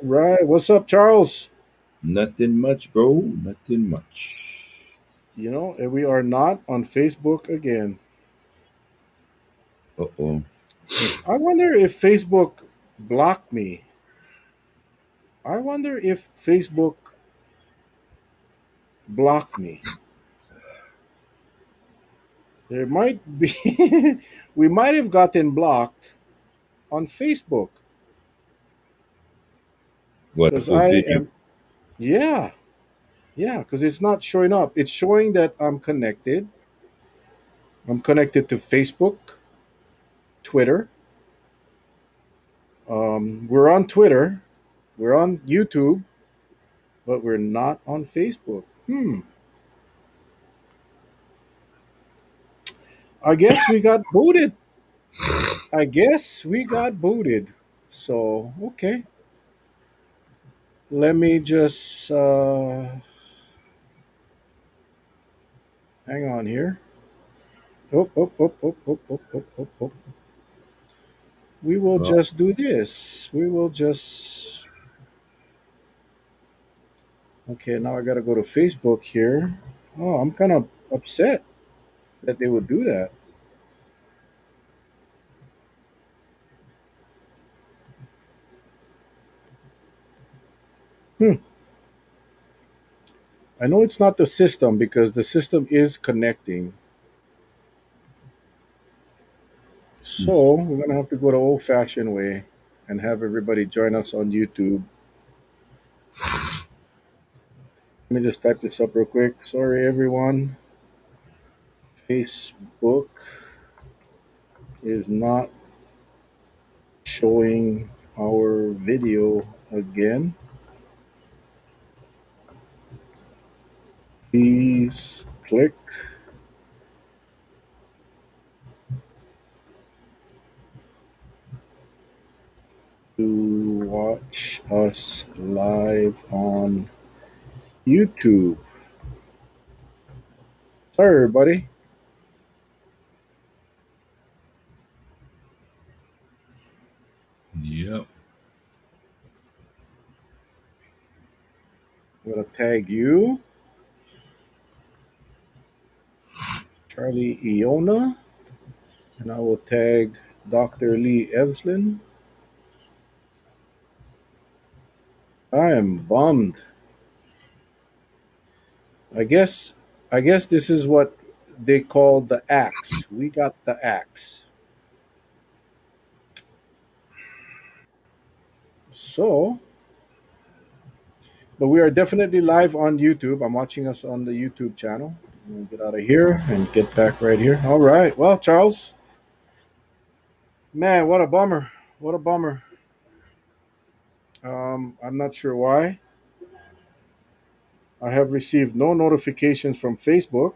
Right. What's up, Charles? Nothing much, bro. Nothing much. We are not on Facebook again. Uh oh. I wonder if Facebook blocked me. I wonder if Facebook blocked me. There might be, we might have gotten blocked on Facebook What because for I video? am, yeah, yeah, because it's not showing up. It's showing that I'm connected. I'm connected to Facebook, Twitter. We're on Twitter, we're on YouTube, but we're not on Facebook. I guess we got booted. I guess we got booted. So, okay. Let me just hang on here. Oh, oh, oh, oh, oh, oh, oh, oh, oh. We will Well, just do this. We will just. Okay, now I got to go to Facebook here. Oh, I'm kind of upset that they would do that. Hmm. I know it's not the system because the system is connecting. So we're going to have to go the old fashioned way and have everybody join us on YouTube. Let me just type this up real quick. Sorry, everyone. Facebook is not showing our video again. Please click to watch us live on YouTube. Sorry, everybody. yeah. I'm going to tag you, Charlie Iona, and I will tag Dr. Lee Evslin. I am bummed. I guess I guess this is what they call the axe. We got the axe. So, but we are definitely live on YouTube. I'm watching us on the YouTube channel. I'm gonna get out of here and get back right here. All right. Well, Charles, man, what a bummer. What a bummer. I'm not sure why. I have received no notifications from Facebook,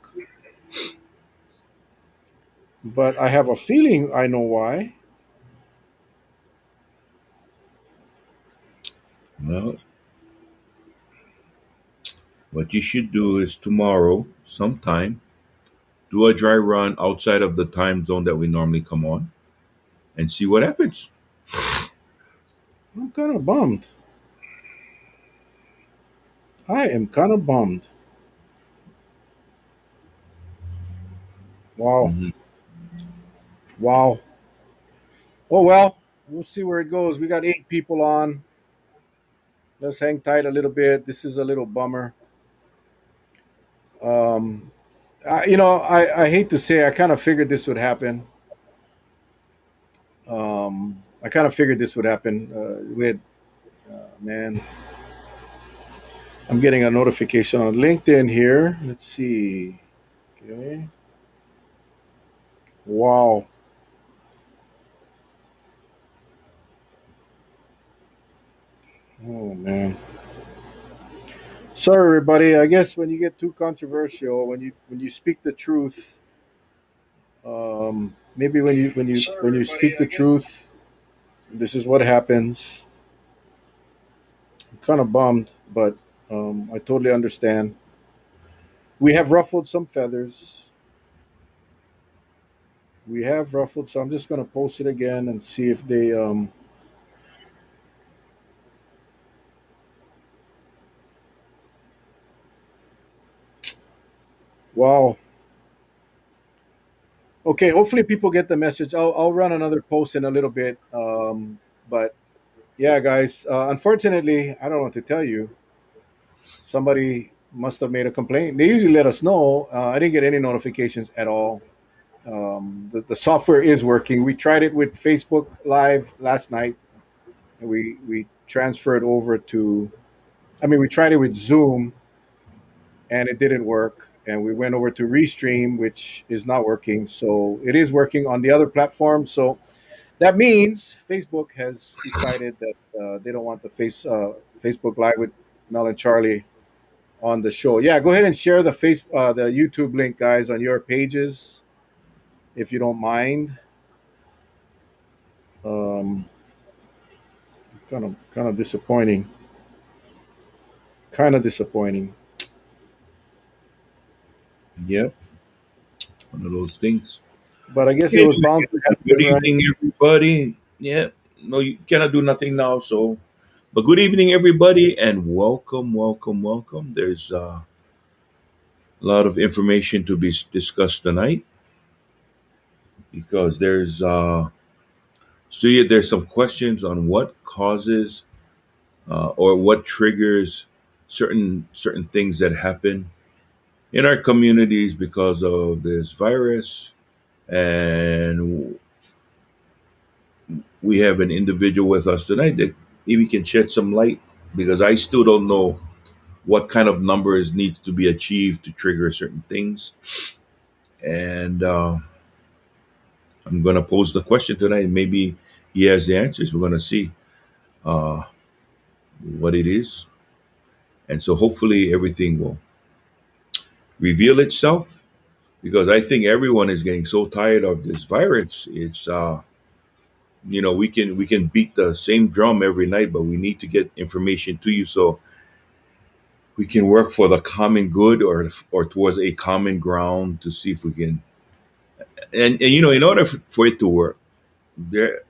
but I have a feeling I know why. Well, what you should do is tomorrow, sometime, do a dry run outside of the time zone that we normally come on and see what happens. I'm kind of bummed. I am kind of bummed. Wow. Hmm. Wow. Oh, well, we'll see where it goes. We got 8 people on. Let's hang tight a little bit. This is a little bummer. Um, I hate to say, I kind of figured this would happen. I kind of figured this would happen. Man, I'm getting a notification on LinkedIn here. Let's see. Okay. Wow. Oh man. Sorry, everybody. I guess when you get too controversial, when you speak the truth, maybe when you speak the truth, this is what happens. I'm kind of bummed, but I totally understand. We have ruffled some feathers. We have ruffled, so I'm just gonna post it again and see if they Wow. Okay. Hopefully, people get the message. I'll run another post in a little bit. But yeah, guys. Unfortunately, I don't know what to tell you. Somebody must have made a complaint. They usually let us know. I didn't get any notifications at all. The software is working. We tried it with Facebook Live last night, and we transferred over to. I mean, we tried it with Zoom, and it didn't work. And we went over to Restream, which is not working. So it is working on the other platforms. So that means Facebook has decided that they don't want the Facebook Live with Mel and Charlie on the show. Yeah, go ahead and share the YouTube link, guys, on your pages if you don't mind. Um, kind of disappointing. Kind of disappointing. Yep, one of those things. But I guess it was Anyway, bound to good happen, right? evening, everybody. Yeah, no, you cannot do nothing now. So, but good evening, everybody, and welcome, welcome, welcome. There's a lot of information to be discussed tonight because there's some questions on what causes or what triggers certain things that happen in our communities because of this virus, and we have an individual with us tonight that maybe can shed some light because I still don't know what kind of numbers needs to be achieved to trigger certain things. And I'm going to pose the question tonight. Maybe he has the answers. We're going to see uh, what it is. And so hopefully everything will reveal itself because I think everyone is getting so tired of this virus. It's we can beat the same drum every night, but we need to get information to you so we can work for the common good or towards a common ground to see if we can and in order for it to work there,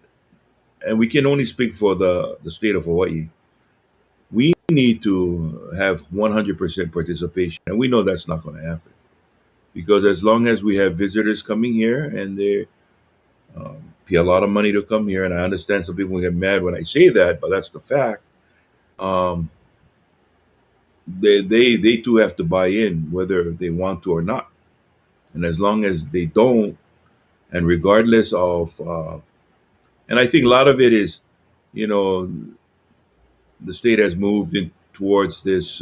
and we can only speak for the state of Hawaii. We need to have 100% participation, and we know that's not going to happen because as long as we have visitors coming here and they pay a lot of money to come here, and I understand some people get mad when I say that, but that's the fact. um, they too have to buy in whether they want to or not, and as long as they don't, and regardless of and I think a lot of it is, you know the state has moved in towards this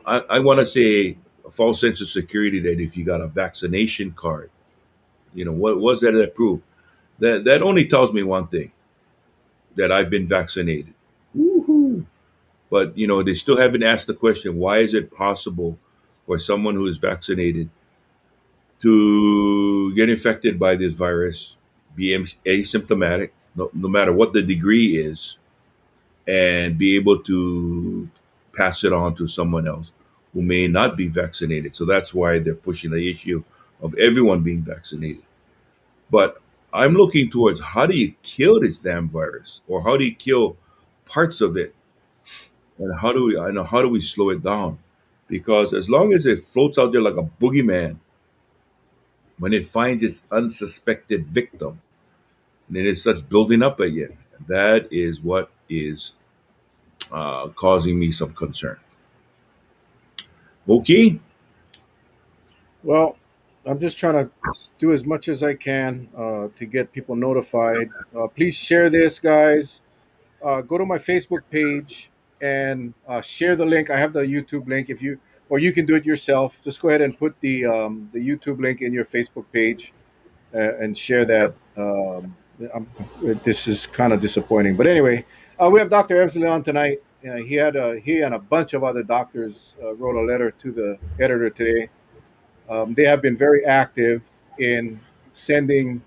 I want to say a false sense of security that if you got a vaccination card, what was that that proved? That only tells me one thing, that I've been vaccinated. Woohoo. But they still haven't asked the question, why is it possible for someone who is vaccinated to get infected by this virus, be asymptomatic, no matter what the degree is, and be able to pass it on to someone else who may not be vaccinated. So that's why they're pushing the issue of everyone being vaccinated. But I'm looking towards, how do you kill this damn virus, or how do you kill parts of it, and how do we slow it down? Because as long as it floats out there like a boogeyman, when it finds its unsuspected victim, then it starts building up again. That is what is causing me some concern. Okay. Well, I'm just trying to do as much as I can to get people notified. Please share this, guys. Go to my Facebook page and share the link. I have the YouTube link. If you or you can do it yourself. Just go ahead and put the YouTube link in your Facebook page and share that. I'm, this is kind of disappointing, but anyway, we have Dr. Evslin on tonight. He and a bunch of other doctors wrote a letter to the editor today. They have been very active in sending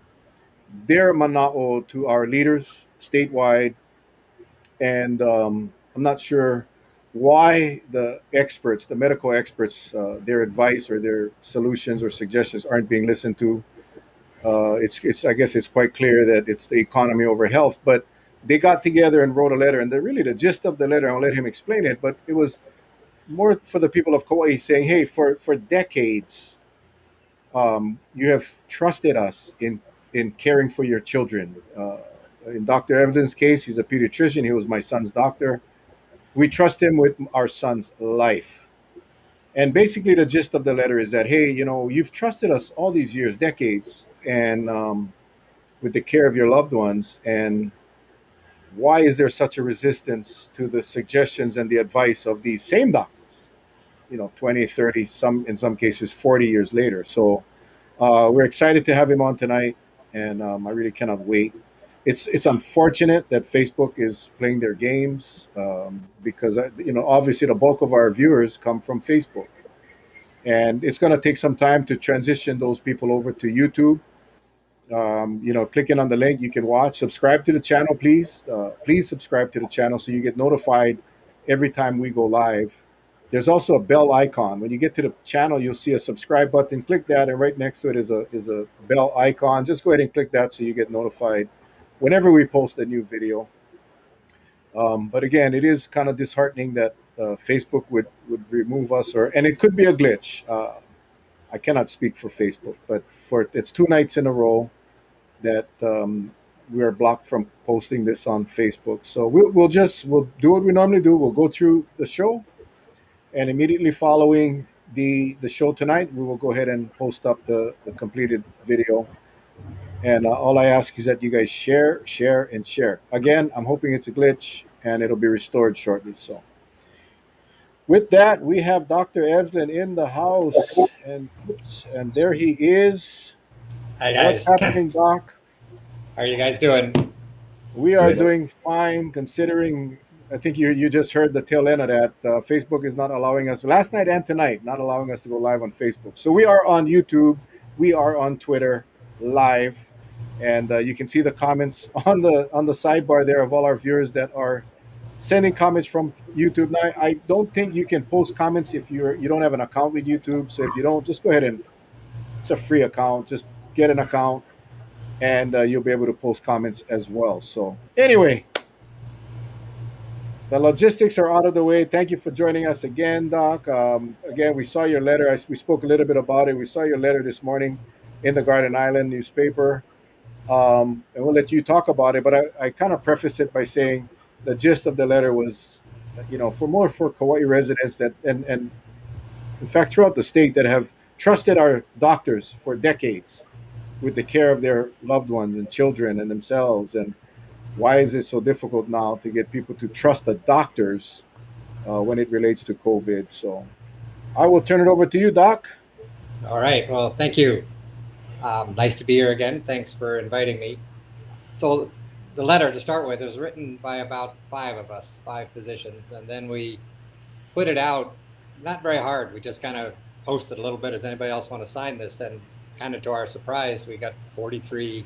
their mana'o to our leaders statewide, and I'm not sure why the experts, the medical experts, their advice or their solutions or suggestions aren't being listened to. It's I guess it's quite clear that it's the economy over health, but they got together and wrote a letter, and really the gist of the letter, I'll let him explain it, but it was more for the people of Kauai, saying, "Hey, for decades, you have trusted us in caring for your children." In Dr. Evlin's case, he's a pediatrician. He was my son's doctor. We trust him with our son's life. And basically, the gist of the letter is that, hey, you've trusted us all these years, decades, and with the care of your loved ones. And why is there such a resistance to the suggestions and the advice of these same doctors? 20, 30, in some cases 40 years later. So we're excited to have him on tonight, and I really cannot wait. It's unfortunate that Facebook is playing their games, because obviously the bulk of our viewers come from Facebook, and it's going to take some time to transition those people over to YouTube. Clicking on the link, you can watch. Subscribe to the channel, please. Please subscribe to the channel so you get notified every time we go live. There's also a bell icon. When you get to the channel, you'll see a subscribe button. Click that, and right next to it is a bell icon. Just go ahead and click that so you get notified whenever we post a new video. But again, it is kind of disheartening that Facebook would remove us, and it could be a glitch. I cannot speak for Facebook, but it's 2 nights in a row that we are blocked from posting this on Facebook. So we'll do what we normally do. We'll go through the show, and immediately following the show tonight, we will go ahead and post up the completed video. And all I ask is that you guys share, share, and share. Again, I'm hoping it's a glitch and it'll be restored shortly. So with that, we have Dr. Evslin in the house, and there he is. Hi What's guys, happening, Doc? how are you guys doing? We are Good. doing fine, considering. I think you just heard the tail end of that. Facebook is not allowing us last night and tonight, not allowing us to go live on Facebook. So we are on YouTube, we are on Twitter live, and you can see the comments on the sidebar there of all our viewers that are sending comments from YouTube. Now, I don't think you can post comments if you don't have an account with YouTube. So if you don't, just go ahead and it's a free account. Just get an account, and you'll be able to post comments as well. So anyway, the logistics are out of the way. Thank you for joining us again, Doc. Again, we saw your letter. We spoke a little bit about it. We saw your letter this morning in the Garden Island newspaper, and we'll let you talk about it. But I kind of preface it by saying the gist of the letter was, for Kauai residents that and in fact throughout the state that have trusted our doctors for decades with the care of their loved ones and children and themselves. And why is it so difficult now to get people to trust the doctors when it relates to COVID? So I will turn it over to you, Doc. All right, well, thank you. Nice to be here again. Thanks for inviting me. So the letter, to start with, was written by about 5 of us, 5 physicians, and then we put it out, not very hard. We just kind of posted a little bit, does anybody else want to sign this? And kind of to our surprise, we got 43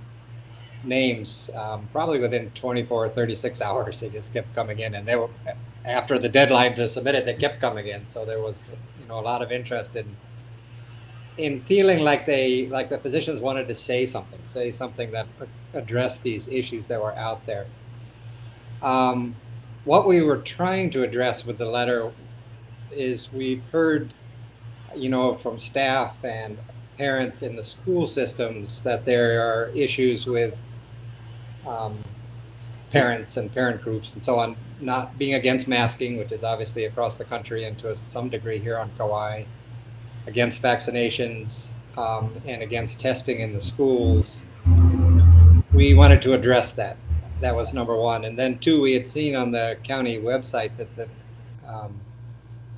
names, probably within 24 or 36 hours. They just kept coming in, and they were, after the deadline to submit it, they kept coming in. So there was, a lot of interest in feeling like the physicians wanted to say something that addressed these issues that were out there. What we were trying to address with the letter is we've heard, from staff and parents in the school systems that there are issues with parents and parent groups and so on not being against masking, which is obviously across the country and to some degree here on Kauai, against vaccinations, and against testing in the schools. We wanted to address that. That was number one. And then 2, we had seen on the county website that the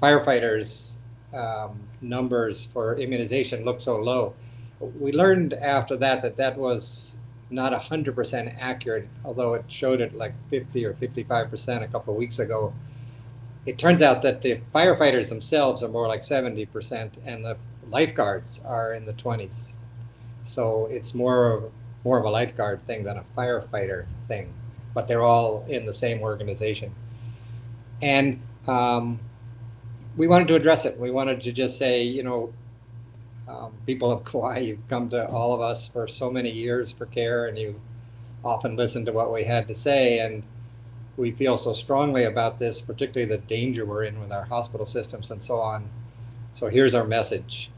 firefighters' numbers for immunization looked so low. We learned after that was not 100% accurate, although it showed it like 50 or 55% a couple of weeks ago. It turns out that the firefighters themselves are more like 70%, and the lifeguards are in the 20s. So it's more of a lifeguard thing than a firefighter thing, but they're all in the same organization. And we wanted to address it. We wanted to just say, people of Kauai, you've come to all of us for so many years for care, and you often listen to what we had to say. And we feel so strongly about this, particularly the danger we're in with our hospital systems and so on. So here's our message.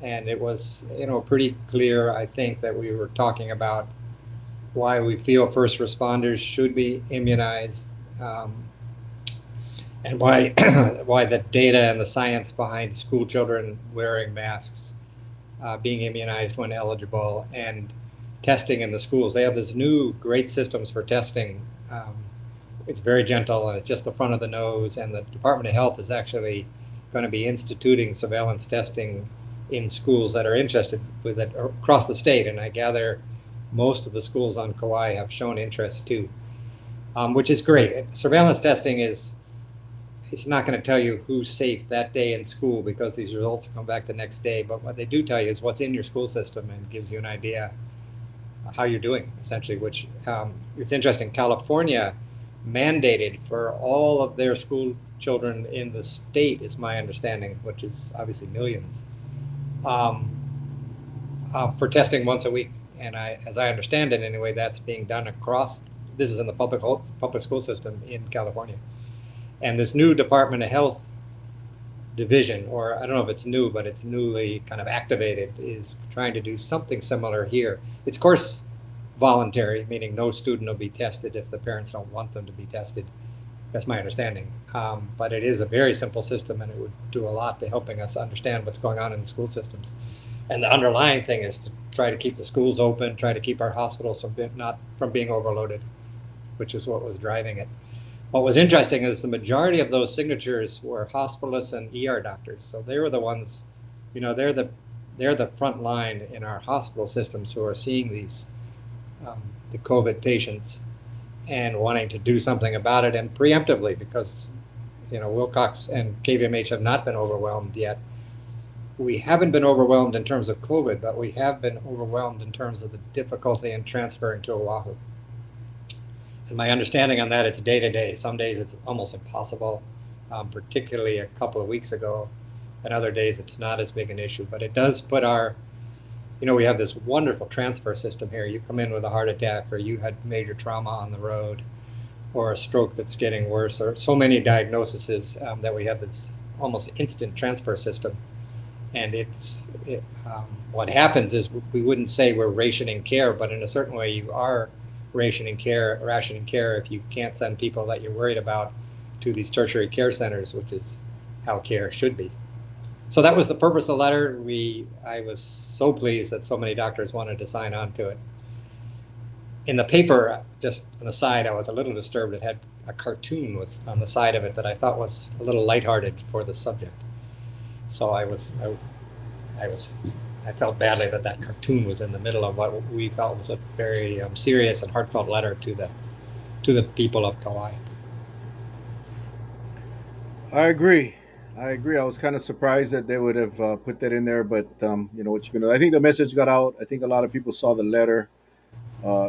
And it was, pretty clear, I think, that we were talking about why we feel first responders should be immunized, and why why the data and the science behind school children wearing masks, being immunized when eligible, and testing in the schools. They have this new great systems for testing. It's very gentle, and it's just the front of the nose, and the Department of Health is actually going to be instituting surveillance testing in schools that are interested with it across the state. And I gather most of the schools on Kauai have shown interest too, which is great. Surveillance testing it's not going to tell you who's safe that day in school, because these results come back the next day. But what they do tell you is what's in your school system, and gives you an idea how you're doing, essentially, which it's interesting. California mandated for all of their school children in the state, is my understanding, which is obviously millions, for testing once a week. And as I understand it anyway, that's being done across, this is in the public school system in California. And this new Department of Health division, or I don't know if it's new, but it's newly kind of activated, is trying to do something similar here. It's, of course, voluntary, meaning no student will be tested if the parents don't want them to be tested. That's my understanding. But it is a very simple system, and it would do a lot to helping us understand what's going on in the school systems. And the underlying thing is to try to keep the schools open, try to keep our hospitals not from being overloaded, which is what was driving it. What was interesting is the majority of those signatures were hospitalists and ER doctors. So they were the ones, they're the front line in our hospital systems who are seeing these the COVID patients and wanting to do something about it, and preemptively, because Wilcox and KVMH have not been overwhelmed yet. We haven't been overwhelmed in terms of COVID, but we have been overwhelmed in terms of the difficulty in transferring to Oahu. And my understanding on that, it's day to day. Some days it's almost impossible, particularly a couple of weeks ago. And other days it's not as big an issue. But it does put we have this wonderful transfer system here. You come in with a heart attack, or you had major trauma on the road, or a stroke that's getting worse, or so many diagnoses that we have this almost instant transfer system. And what happens is, we wouldn't say we're rationing care, but in a certain way you are rationing care if you can't send people that you're worried about to these tertiary care centers, which is how care should be. So that was the purpose of the letter. I was so pleased that so many doctors wanted to sign on to it. In the paper, just an aside, I was a little disturbed. It had a cartoon was on the side of it that I thought was a little lighthearted for the subject. So I felt badly that cartoon was in the middle of what we felt was a very serious and heartfelt letter to the people of Kauai. I agree. I was kind of surprised that they would have put that in there, but what you can do. I think the message got out. I think a lot of people saw the letter.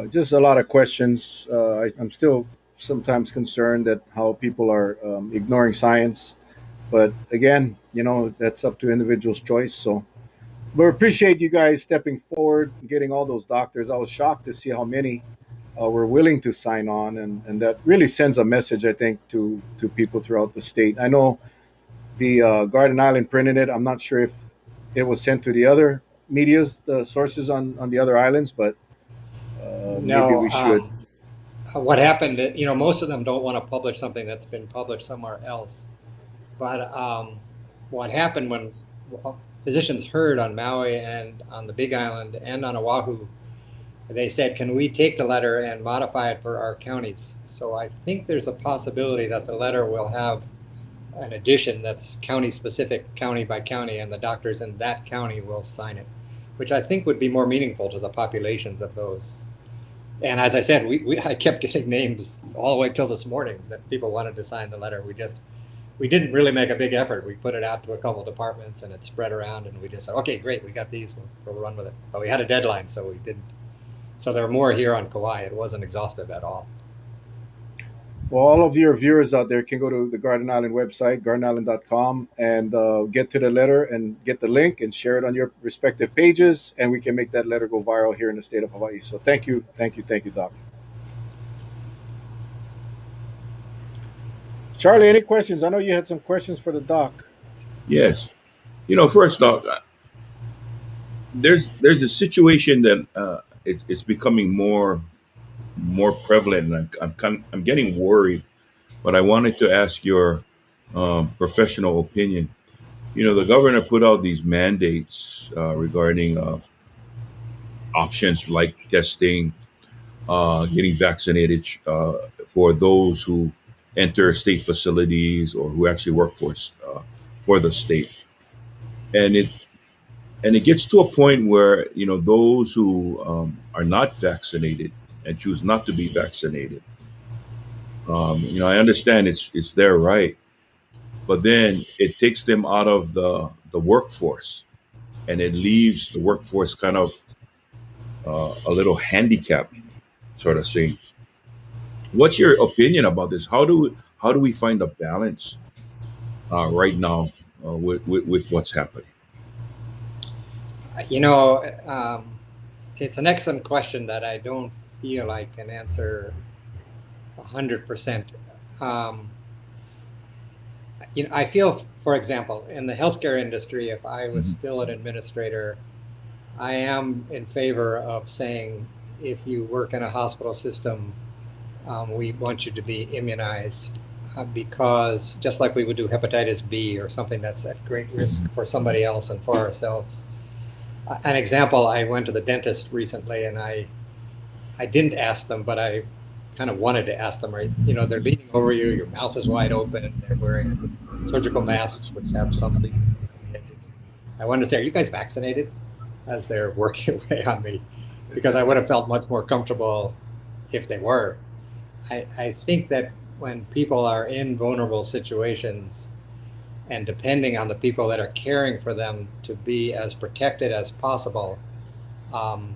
Just a lot of questions. I'm still sometimes concerned that how people are ignoring science, but again, that's up to individuals' choice. So we appreciate you guys stepping forward, getting all those doctors. I was shocked to see how many were willing to sign on, and that really sends a message, I think, to people throughout the state. I know the Garden Island printed it. I'm not sure if it was sent to the other medias, the sources on the other islands, but maybe we should. What happened, most of them don't want to publish something that's been published somewhere else. But what happened when physicians heard on Maui and on the Big Island and on Oahu, they said, can we take the letter and modify it for our counties? So I think there's a possibility that the letter will have an edition that's county specific, county by county, and the doctors in that county will sign it, which I think would be more meaningful to the populations of those. And as I said, I kept getting names all the way till this morning that people wanted to sign the letter. We didn't really make a big effort. We put it out to a couple of departments, and it spread around, and we just said, okay, great, we got these, we'll run with it. But we had a deadline, so we didn't. So there are more here on Kauai. It wasn't exhaustive at all. Well, all of your viewers out there can go to the Garden Island website, gardenisland.com, and get to the letter and get the link and share it on your respective pages, and we can make that letter go viral here in the state of Hawaii. So thank you, Doc. Charlie, any questions? I know you had some questions for the doc. Yes. First off, there's a situation that it's becoming more prevalent, and I'm getting worried. But I wanted to ask your professional opinion. The governor put out these mandates regarding options like testing, getting vaccinated for those who enter state facilities or who actually work for the state, and it gets to a point where those who are not vaccinated and choose not to be vaccinated. I understand it's their right, but then it takes them out of the workforce, and it leaves the workforce kind of a little handicapped, sort of thing. What's your opinion about this? How do we find a balance right now with what's happening? You know, it's an excellent question that I don't feel I can answer 100%. Um, I feel, for example, in the healthcare industry, if I was Mhm. still an administrator, I am in favor of saying if you work in a hospital system, we want you to be immunized because just like we would do hepatitis B or something that's at great risk for somebody else and for ourselves. An example, I went to the dentist recently and I didn't ask them, but I kind of wanted to ask them, right? They're leaning over you, your mouth is wide open, they're wearing surgical masks, which have some leaking around the edges. I wanted to say, are you guys vaccinated? As they're working away on me, because I would have felt much more comfortable if they were. I think that when people are in vulnerable situations and depending on the people that are caring for them to be as protected as possible, um,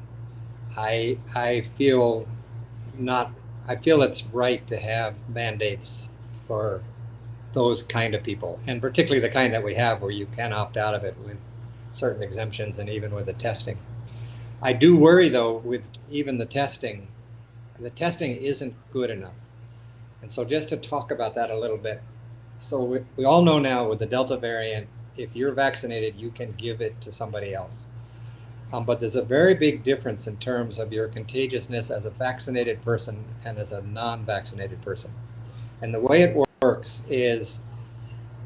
I feel not. I feel it's right to have mandates for those kind of people, and particularly the kind that we have where you can opt out of it with certain exemptions and even with the testing. I do worry though with even the testing isn't good enough. And so just to talk about that a little bit. So we all know now with the Delta variant, if you're vaccinated, you can give it to somebody else. But there's a very big difference in terms of your contagiousness as a vaccinated person and as a non-vaccinated person. And the way it works is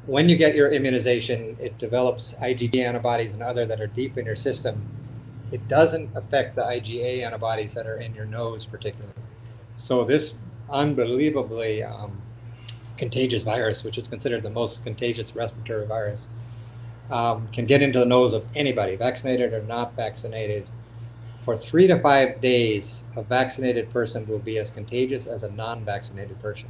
when you get your immunization, it develops IgG antibodies and other that are deep in your system. It doesn't affect the IgA antibodies that are in your nose particularly. So this unbelievably contagious virus, which is considered the most contagious respiratory virus, can get into the nose of anybody, vaccinated or not vaccinated. For 3 to 5 days, a vaccinated person will be as contagious as a non-vaccinated person.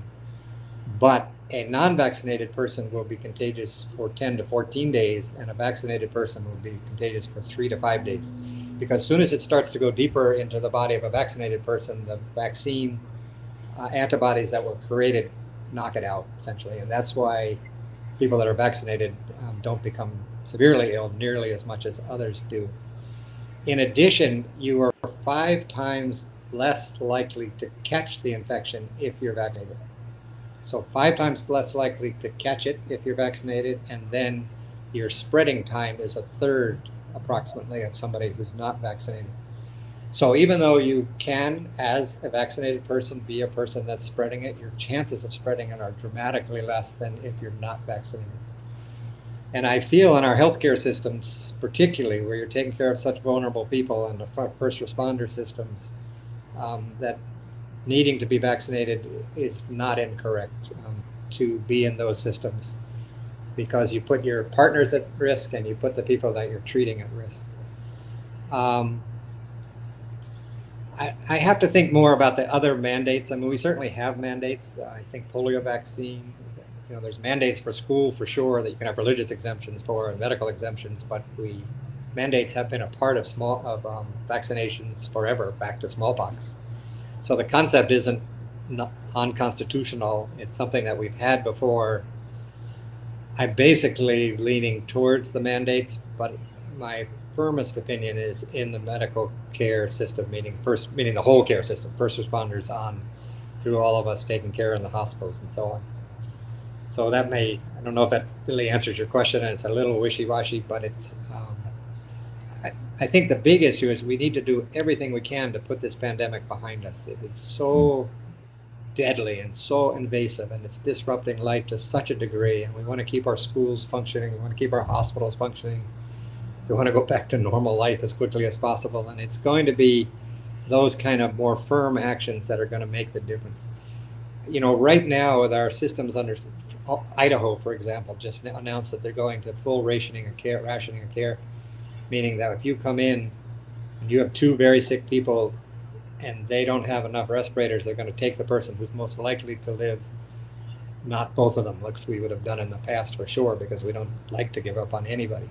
But a non-vaccinated person will be contagious for 10 to 14 days, and a vaccinated person will be contagious for 3 to 5 days. Because as soon as it starts to go deeper into the body of a vaccinated person, the vaccine antibodies that were created knock it out, essentially. And that's why people that are vaccinated don't become severely ill nearly as much as others do. In addition, you are 5 times less likely to catch the infection if you're vaccinated. So 5 times less likely to catch it if you're vaccinated, and then your spreading time is a third approximately of somebody who's not vaccinated. So even though you can, as a vaccinated person, be a person that's spreading it, your chances of spreading it are dramatically less than if you're not vaccinated. And I feel in our healthcare systems, particularly where you're taking care of such vulnerable people and the first responder systems, that needing to be vaccinated is not incorrect to be in those systems, because you put your partners at risk and you put the people that you're treating at risk. I have to think more about the other mandates. I mean, we certainly have mandates. I think polio vaccine, there's mandates for school for sure that you can have religious exemptions for and medical exemptions, but mandates have been a part of vaccinations forever, back to smallpox. So the concept isn't unconstitutional. It's something that we've had before. I'm basically leaning towards the mandates, but my firmest opinion is in the medical care system, meaning the whole care system, first responders on through all of us taking care in the hospitals and so on. So that may, I don't know if that really answers your question, and it's a little wishy-washy, but I think the big issue is we need to do everything we can to put this pandemic behind us. It is so deadly and so invasive, and it's disrupting life to such a degree. And we want to keep our schools functioning. We want to keep our hospitals functioning. We want to go back to normal life as quickly as possible. And it's going to be those kind of more firm actions that are going to make the difference. You know, right now with our systems under Idaho, for example, just announced that they're going to full rationing of care, meaning that if you come in and you have two very sick people and they don't have enough respirators, they're going to take the person who's most likely to live, not both of them, which we would have done in the past for sure, because we don't like to give up on anybody.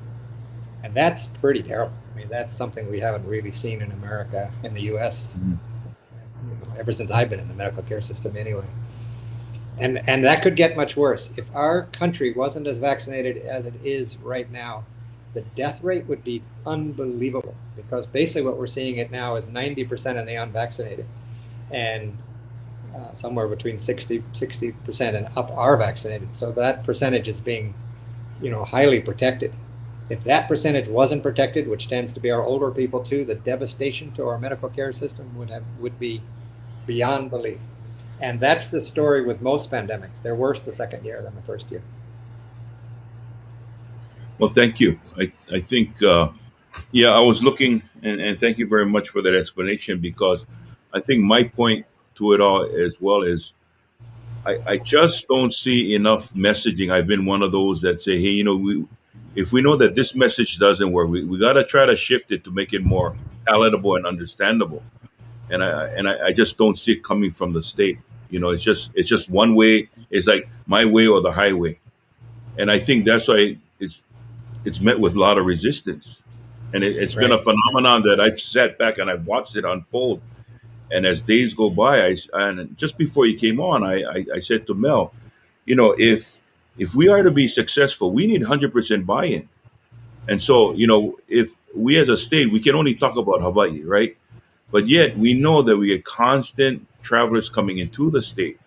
And that's pretty terrible. I mean, that's something we haven't really seen in America, in the US, ever since I've been in the medical care system anyway. And that could get much worse. If our country wasn't as vaccinated as it is right now, the death rate would be unbelievable, because basically what we're seeing it now is 90% in the unvaccinated, and somewhere between 60% and up are vaccinated. So that percentage is being, highly protected. If that percentage wasn't protected, which tends to be our older people too, the devastation to our medical care system would be beyond belief. And that's the story with most pandemics. They're worse the second year than the first year. Well, thank you. I think, yeah, I was looking, and thank you very much for that explanation, because I think my point to it all as well is I just don't see enough messaging. I've been one of those that say, hey, if we know that this message doesn't work, we got to try to shift it to make it more palatable and understandable. And I just don't see it coming from the state. It's just one way. It's like my way or the highway. And I think that's why it's met with a lot of resistance. And it's been a Right. phenomenon that I've sat back and I've watched it unfold. And as days go by, and just before you came on, I said to Mel, if we are to be successful, we need 100% buy-in. And so, if we as a state, we can only talk about Hawaii, right? But yet we know that we get constant travelers coming into the state.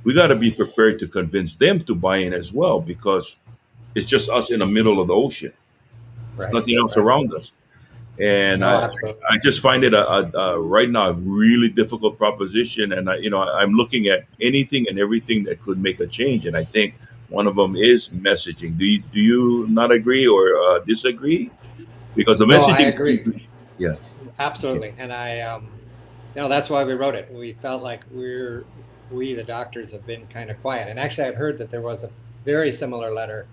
We got to be prepared to convince them to buy in as well, because it's just us in the middle of the ocean. There's Right. nothing else Right. around us. And No, I, absolutely. I just find it right now a really difficult proposition. And I'm looking at anything and everything that could make a change. And I think one of them is messaging. Do you not agree or disagree? Because the No, I messaging, agree. yeah. Okay. Absolutely. And that's why we wrote it. We felt like we, the doctors, have been kind of quiet. And actually, I've heard that there was a very similar letter,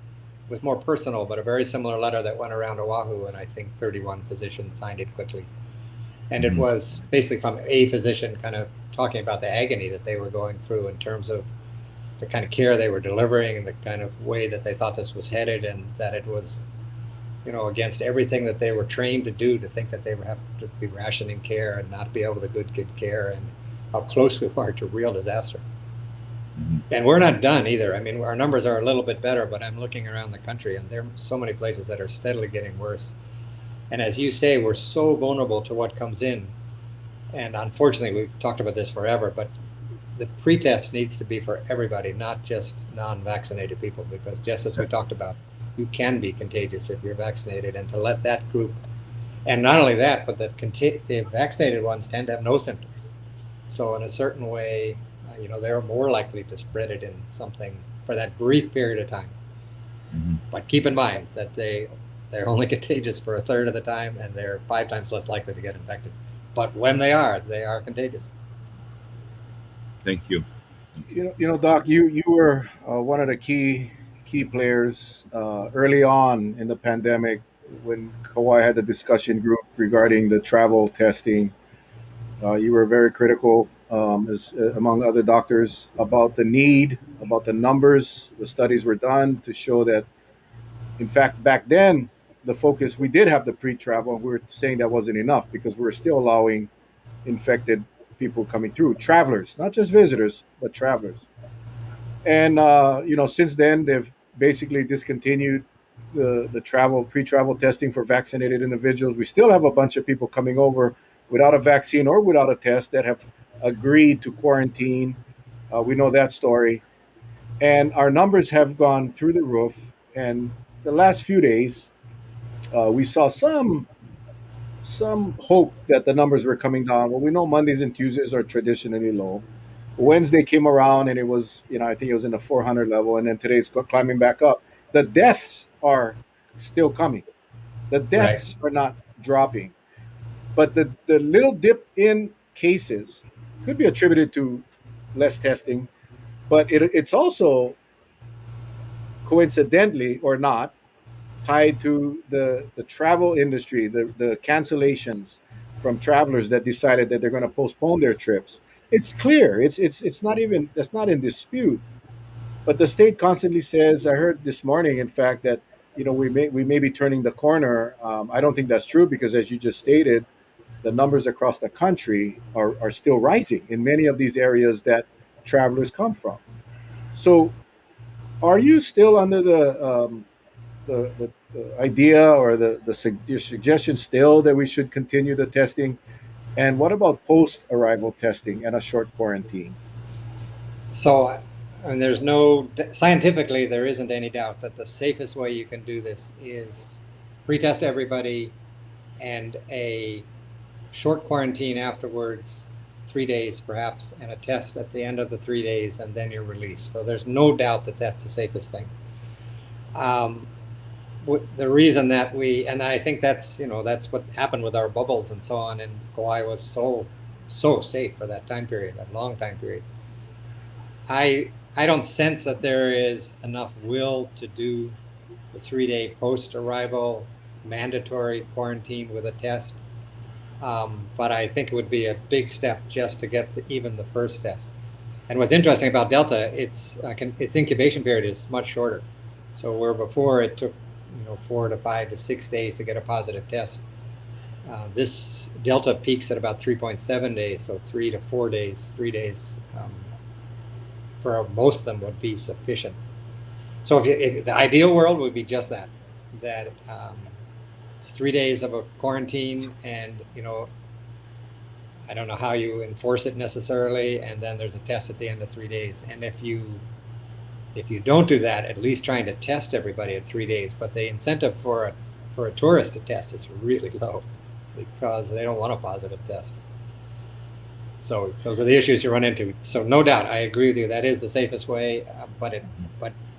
was more personal, but a very similar letter that went around Oahu, and I think 31 physicians signed it quickly. And it Mhm. was basically from a physician kind of talking about the agony that they were going through in terms of the kind of care they were delivering and the kind of way that they thought this was headed, and that it was, against everything that they were trained to do, to think that they would have to be rationing care and not be able to get care, and how close we are to real disaster. Mhm. And we're not done either. I mean, our numbers are a little bit better, but I'm looking around the country and there are so many places that are steadily getting worse. And as you say, we're so vulnerable to what comes in. And unfortunately, we've talked about this forever, but the pretest needs to be for everybody, not just non-vaccinated people, because just as we talked about, you can be contagious if you're vaccinated, and to let that group, and not only that, but the vaccinated ones tend to have no symptoms. So in a certain way, they're more likely to spread it in something for that brief period of time. Mhm. But keep in mind that they're only contagious for a third of the time, and they're 5 times less likely to get infected. But when they are contagious. Thank you. Doc, you were one of the key players early on in the pandemic when Kawhi had the discussion group regarding the travel testing. You were very critical, as among other doctors, about the need, about the numbers. The studies were done to show that, in fact, back then, the focus we did have the pre-travel. We were saying that wasn't enough because we were still allowing infected people coming through, travelers, not just visitors, but travelers. And since then, they've basically discontinued the travel pre-travel testing for vaccinated individuals. We still have a bunch of people coming over without a vaccine or without a test that have agreed to quarantine. We know that story. and our numbers have gone through the roof. And the last few days, we saw some hope that the numbers were coming down. Well, we know Mondays and Tuesdays are traditionally low. Wednesday came around and it was, I think it was in the 400 level, and then today's climbing back up. The deaths are still coming. The Right. deaths are not dropping, but the little dip in cases could be attributed to less testing, but it's also coincidentally or not tied to the travel industry, the cancellations from travelers that decided that they're going to postpone their trips. It's clear. It's not even that's not in dispute. But the state constantly says. I heard this morning, in fact, that we may be turning the corner. I don't think that's true because, as you just stated, the numbers across the country are still rising in many of these areas that travelers come from. So, are you still under the idea or your suggestion still that we should continue the testing? And what about post arrival testing and a short quarantine? So, I mean, scientifically, there isn't any doubt that the safest way you can do this is pre-test everybody and a short quarantine afterwards, 3 days perhaps, and a test at the end of the 3 days, and then you're released. So there's no doubt that that's the safest thing. Um, the reason that and I think that's what happened with our bubbles and so on, and Kauai was so safe for that time period, that long time period. I don't sense that there is enough will to do the 3-day post-arrival mandatory quarantine with a test. But I think it would be a big step just to get even the first test. And what's interesting about Delta, its incubation period is much shorter. So where before it took 4 to 5 to 6 days to get a positive test, this Delta peaks at about 3.7 days, so 3 to 4 days, 3 days. For most of them would be sufficient. So if the ideal world would be just that it's 3 days of a quarantine, and I don't know how you enforce it necessarily, and then there's a test at the end of 3 days. And if you don't do that, at least trying to test everybody at 3 days. But the incentive for a tourist to test is really low because they don't want a positive test. So those are the issues you run into. So no doubt, I agree with you. That is the safest way. But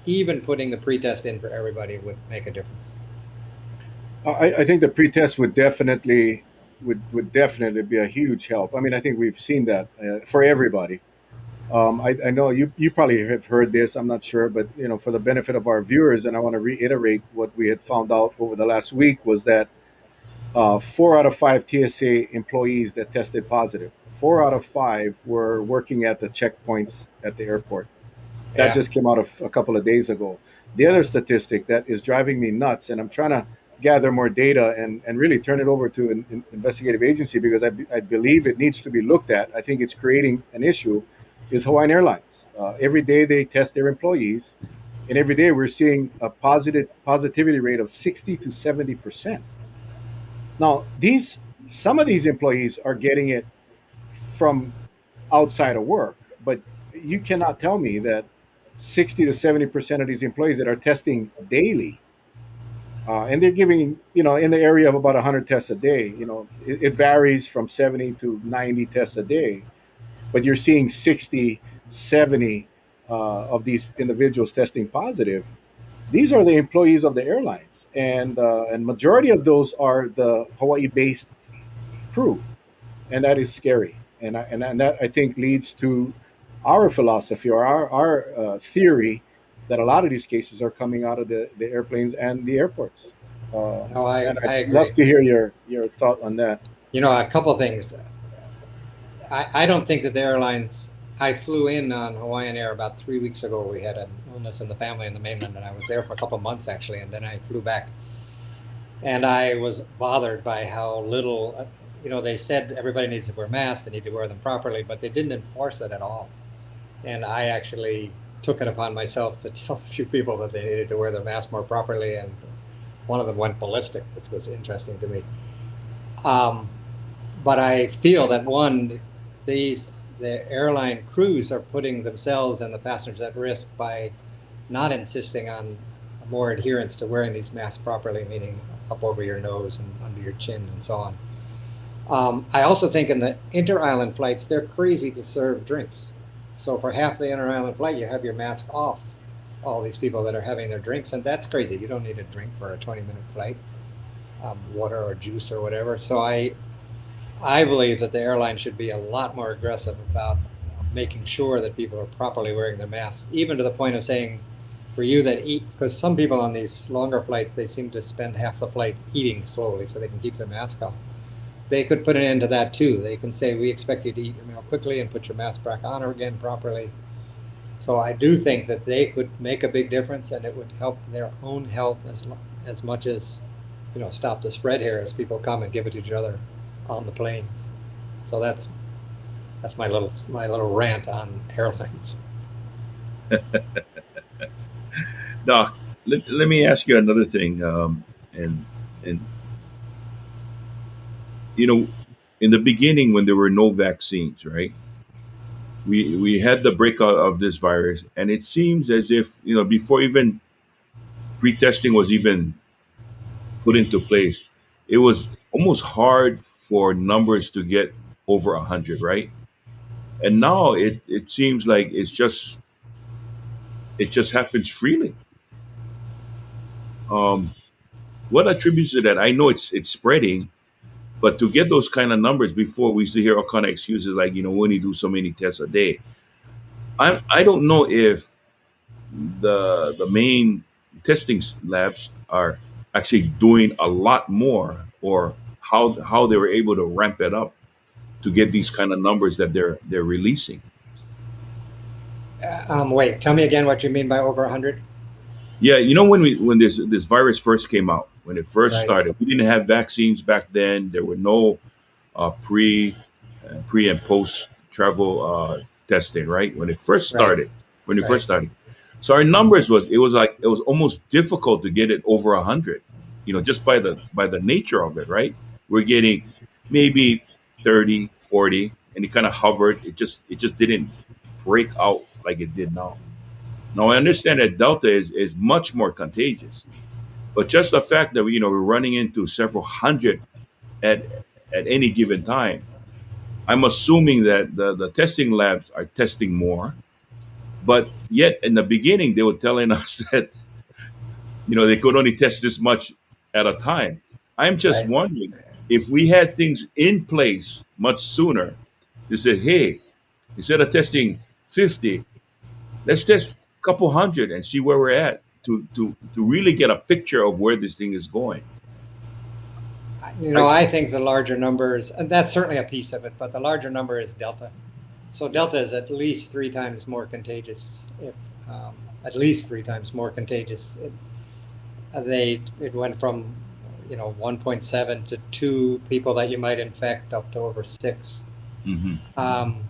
even putting the pretest in for everybody would make a difference. I think the pretest would definitely be a huge help. I mean, I think we've seen that for everybody. I know you probably have heard this. I'm not sure, but for the benefit of our viewers, and I want to reiterate what we had found out over the last week was that 4 out of 5 TSA employees that tested positive, 4 out of 5 were working at the checkpoints at the airport. That Yeah. just came out of a couple of days ago. The other statistic that is driving me nuts, and I'm trying to gather more data and really turn it over to an investigative agency because I believe it needs to be looked at. I think it's creating an issue, is Hawaiian Airlines. Every day they test their employees, and every day we're seeing a positivity rate of 60 to 70%. Now, some of these employees are getting it from outside of work, but you cannot tell me that 60 to 70% of these employees that are testing daily, and they're giving, in the area of about 100 tests a day, it varies from 70 to 90 tests a day, but you're seeing 60, 70 of these individuals testing positive. These are the employees of the airlines, and majority of those are the Hawaii-based crew, and that is scary. And that I think leads to our philosophy or our theory that a lot of these cases are coming out of the airplanes and the airports. No, And I I'd love agree. to hear your thought on that. A couple of things. I don't think that the airlines. I flew in on Hawaiian Air about 3 weeks ago. We had an illness in the family in the mainland, and I was there for a couple of months actually, and then I flew back. And I was bothered by how little, they said everybody needs to wear masks, they need to wear them properly, but they didn't enforce it at all. And I actually took it upon myself to tell a few people that they needed to wear their mask more properly, and one of them went ballistic, which was interesting to me. But I feel that these the airline crews are putting themselves and the passengers at risk by not insisting on more adherence to wearing these masks properly, meaning up over your nose and under your chin and so on. I also think in the inter-island flights, they're crazy to serve drinks. So for half the inter-island flight, you have your mask off. All these people that are having their drinks, and that's crazy. You don't need a drink for a 20-minute flight, water or juice or whatever. So I believe that the airline should be a lot more aggressive about making sure that people are properly wearing their masks, even to the point of saying, for you that eat, because some people on these longer flights, they seem to spend half the flight eating slowly so they can keep their mask off. They could put an end to that too. They can say, we expect you to eat your meal quickly and put your mask back on again properly. So I do think that they could make a big difference, and it would help their own health as much as, stop the spread here as people come and give it to each other on the planes. So that's my little rant on airlines. Doc, let me ask you another thing. And you know, in the beginning, when there were no vaccines, right? We had the breakout of this virus, and it seems as if before even pre-testing was even put into place, it was almost hard for numbers to get over 100, right? And now it seems like it just happens freely. Um, what attributes to that? I know it's spreading, but to get those kind of numbers before, we used to hear all kind of excuses like we only do so many tests a day. I don't know if the main testing labs are actually doing a lot more, or how they were able to ramp it up to get these kind of numbers that they're releasing. Wait, tell me again what you mean by over 100. Yeah, when this virus first came out, when it first Right, started, we didn't have vaccines back then. There were no pre and post travel testing, right? When it first right, started, when it first right. started, so our numbers it was almost difficult to get it over 100, just by the nature of it, right? We're getting maybe 30, 40, and it kind of hovered. It just didn't break out like it did now. Now I understand that Delta is much more contagious, but just the fact that we're running into several hundred at any given time, I'm assuming that the testing labs are testing more, but yet in the beginning they were telling us that they could only test this much at a time. I'm just Right. wondering if we had things in place much sooner. They said, hey, instead of testing 50, let's test a couple hundred and see where we're at to really get a picture of where this thing is going. Right? I think the larger numbers, and that's certainly a piece of it, but the larger number is Delta. So Delta is at least three times more contagious, if at least three times more contagious. It went from 1.7 to 2 people that you might infect up to over 6. Hmm.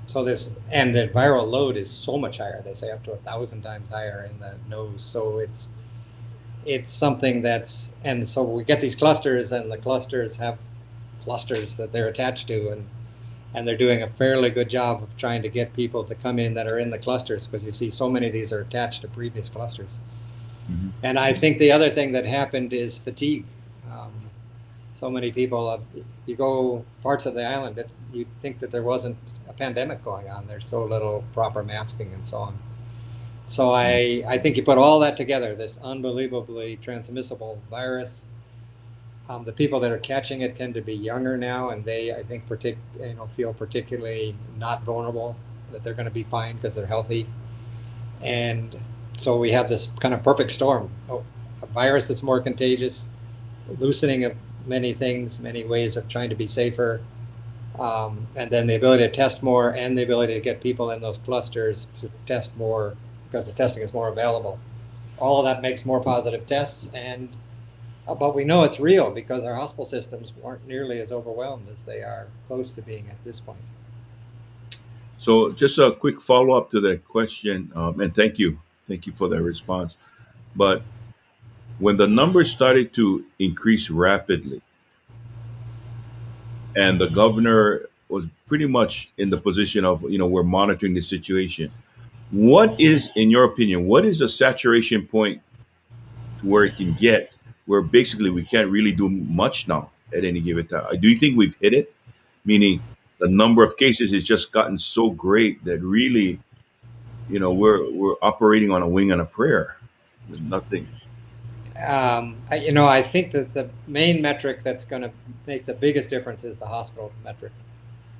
So and the viral load is so much higher. They say up to 1,000 times higher in the nose. So it's something and so we get these clusters, and the clusters have clusters that they're attached to, and they're doing a fairly good job of trying to get people to come in that are in the clusters, because you see so many of these are attached to previous clusters. Hmm. And I think the other thing that happened is fatigue. Um, so many people, you go parts of the island that you'd think that there wasn't a pandemic going on. There's so little proper masking and so on. So I think you put all that together, this unbelievably transmissible virus. The people that are catching it tend to be younger now, and they, I think, feel particularly not vulnerable, that they're going to be fine because they're healthy. And so we have this kind of perfect storm: a virus that's more contagious, loosening of many things, many ways of trying to be safer, and then the ability to test more, and the ability to get people in those clusters to test more because the testing is more available. All of that makes more positive tests, and but we know it's real because our hospital systems weren't nearly as overwhelmed as they are close to being at this point. So just a quick follow up to that question, and thank you for that response. But when the numbers started to increase rapidly, and the governor was pretty much in the position of, we're monitoring the situation. What is, in your opinion, what is a saturation point to where it can get, where basically we can't really do much now at any given time? Do you think we've hit it? Meaning the number of cases has just gotten so great that really, we're operating on a wing and a prayer. Nothing. I think that the main metric that's going to make the biggest difference is the hospital metric.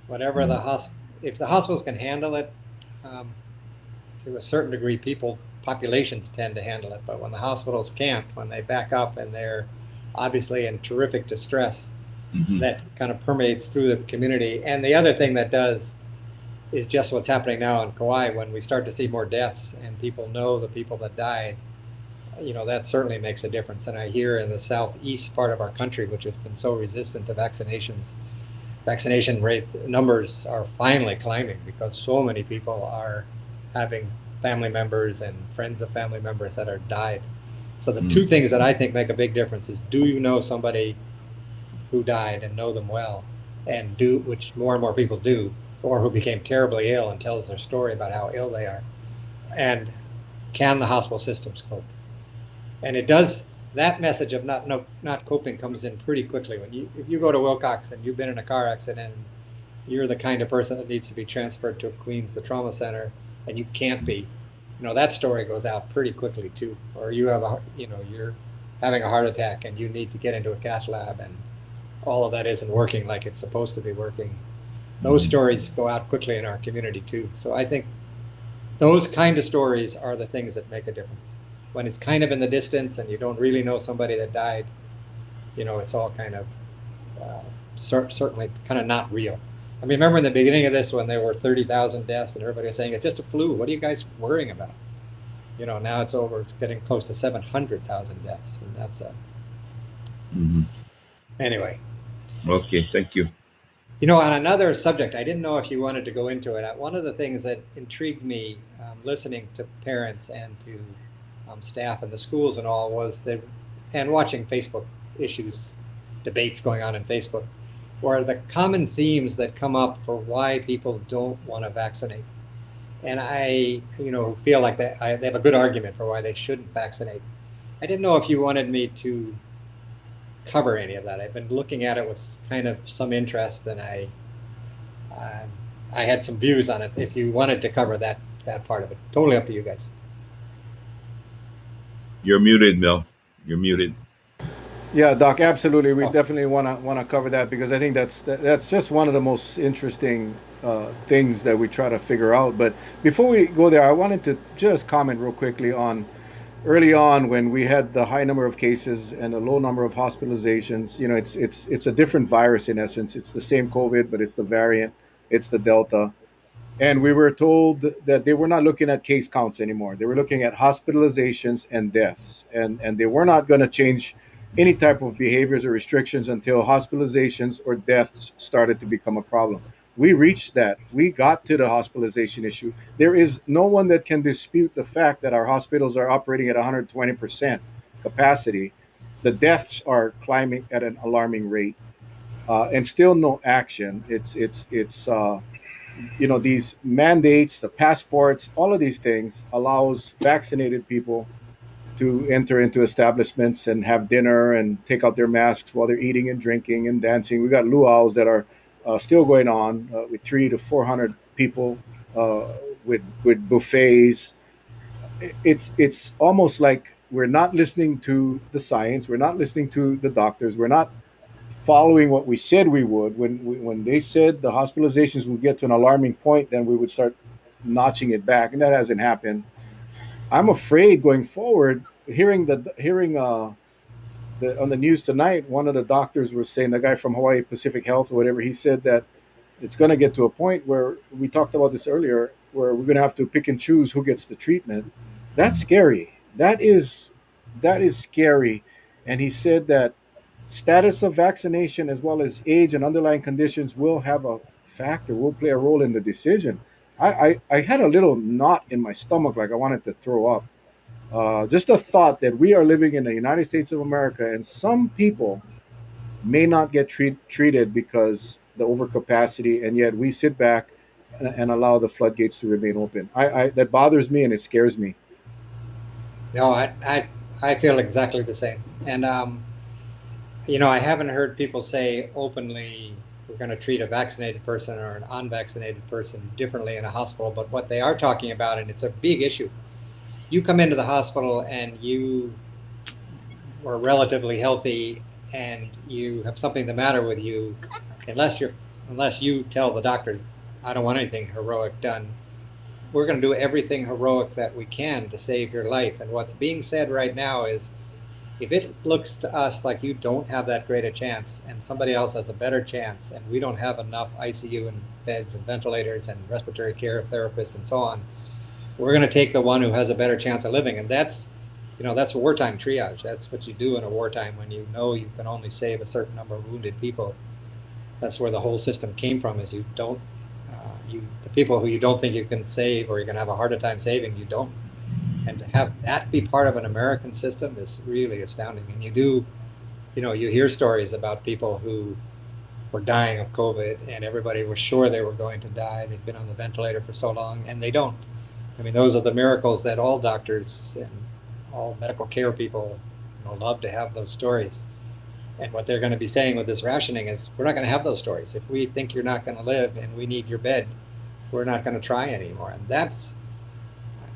Whatever Mm, if the hospitals can handle it, um, to a certain degree, populations tend to handle it. But when the hospitals can't, when they back up and they're obviously in terrific distress, mhm, that kind of permeates through the community. And the other thing that does is just what's happening now in Kauai. When we start to see more deaths and people know the people that died, that certainly makes a difference. And I hear in the southeast part of our country, which has been so resistant to vaccinations, vaccination rate numbers are finally climbing because so many people are having family members and friends of family members that are died. So the two mm, things that I think make a big difference is, do you know somebody who died and know them well, and which more and more people do, or who became terribly ill and tells their story about how ill they are, and can the hospital systems cope? And it does. That message of not coping comes in pretty quickly. If you go to Wilcox and you've been in a car accident, and you're the kind of person that needs to be transferred to Queens, the trauma center, and you can't be, that story goes out pretty quickly too. Or you're having a heart attack and you need to get into a cath lab, and all of that isn't working like it's supposed to be working. Those mhm. stories go out quickly in our community too. So I think those kind of stories are the things that make a difference. When it's kind of in the distance and you don't really know somebody that died, it's all kind of certainly kind of not real. I mean, remember in the beginning of this when there were 30,000 deaths and everybody was saying it's just a flu. What are you guys worrying about? Now it's over. It's getting close to 700,000 deaths, and that's Mhm. anyway. Okay, thank you. On another subject, I didn't know if you wanted to go into it. One of the things that intrigued me, listening to parents and to staff in the schools and all, and watching Facebook issues, debates going on in Facebook, were the common themes that come up for why people don't want to vaccinate. And I, feel like they have a good argument for why they shouldn't vaccinate. I didn't know if you wanted me to cover any of that. I've been looking at it with kind of some interest, and uh, I had some views on it. If you wanted to cover that part of it, totally up to you guys. You're muted, Mel. You're muted. Yeah, Doc, absolutely. We Oh, definitely want to cover that because I think that's just one of the most interesting things that we try to figure out. But before we go there, I wanted to just comment real quickly on early on when we had the high number of cases and a low number of hospitalizations. It's a different virus in essence. It's the same COVID, but it's the variant. It's the Delta. And we were told that they were not looking at case counts anymore. They were looking at hospitalizations and deaths, and they were not going to change any type of behaviors or restrictions until hospitalizations or deaths started to become a problem. We reached that. We got to the hospitalization issue. There is no one that can dispute the fact that our hospitals are operating at 120% capacity. The deaths are climbing at an alarming rate, and still no action. It's these mandates, the passports, all of these things allows vaccinated people to enter into establishments and have dinner and take out their masks while they're eating and drinking and dancing. We got luau's that are still going on with 300 to 400 people, uh, with buffets. It's almost like we're not listening to the science. We're not listening to the doctors. We're not following what we said we would. When they said the hospitalizations would get to an alarming point, then we would start notching it back, and that hasn't happened. I'm afraid going forward. Hearing on the news tonight, one of the doctors was saying, the guy from Hawaii Pacific Health or whatever, he said that it's going to get to a point where we talked about this earlier, where we're going to have to pick and choose who gets the treatment. That's scary. That is scary. And he said that status of vaccination as well as age and underlying conditions will have a factor, will play a role in the decision. I had a little knot in my stomach, like I wanted to throw up. Just the thought that we are living in the United States of America and some people may not get treated because the overcapacity, and yet we sit back and allow the floodgates to remain open. I that bothers me and it scares me. No, I feel exactly the same. And, I haven't heard people say openly, we're going to treat a vaccinated person or an unvaccinated person differently in a hospital. But what they are talking about, and it's a big issue, you come into the hospital and you are relatively healthy and you have something the matter with you, unless you tell the doctors, I don't want anything heroic done, we're going to do everything heroic that we can to save your life. And what's being said right now is, if it looks to us like you don't have that great a chance and somebody else has a better chance, and we don't have enough ICU and beds and ventilators and respiratory care therapists and so on, we're going to take the one who has a better chance of living. And that's wartime triage. That's what you do in a wartime when you know you can only save a certain number of wounded people. That's where the whole system came from, is the people who you don't think you can save or you're going to have a harder time saving, you don't. And to have that be part of an American system is really astounding. And you hear stories about people who were dying of COVID and everybody was sure they were going to die. They've been on the ventilator for so long and they don't. I mean, those are the miracles that all doctors and all medical care people love to have those stories. And what they're going to be saying with this rationing is, we're not going to have those stories. If we think you're not going to live and we need your bed, we're not going to try anymore. And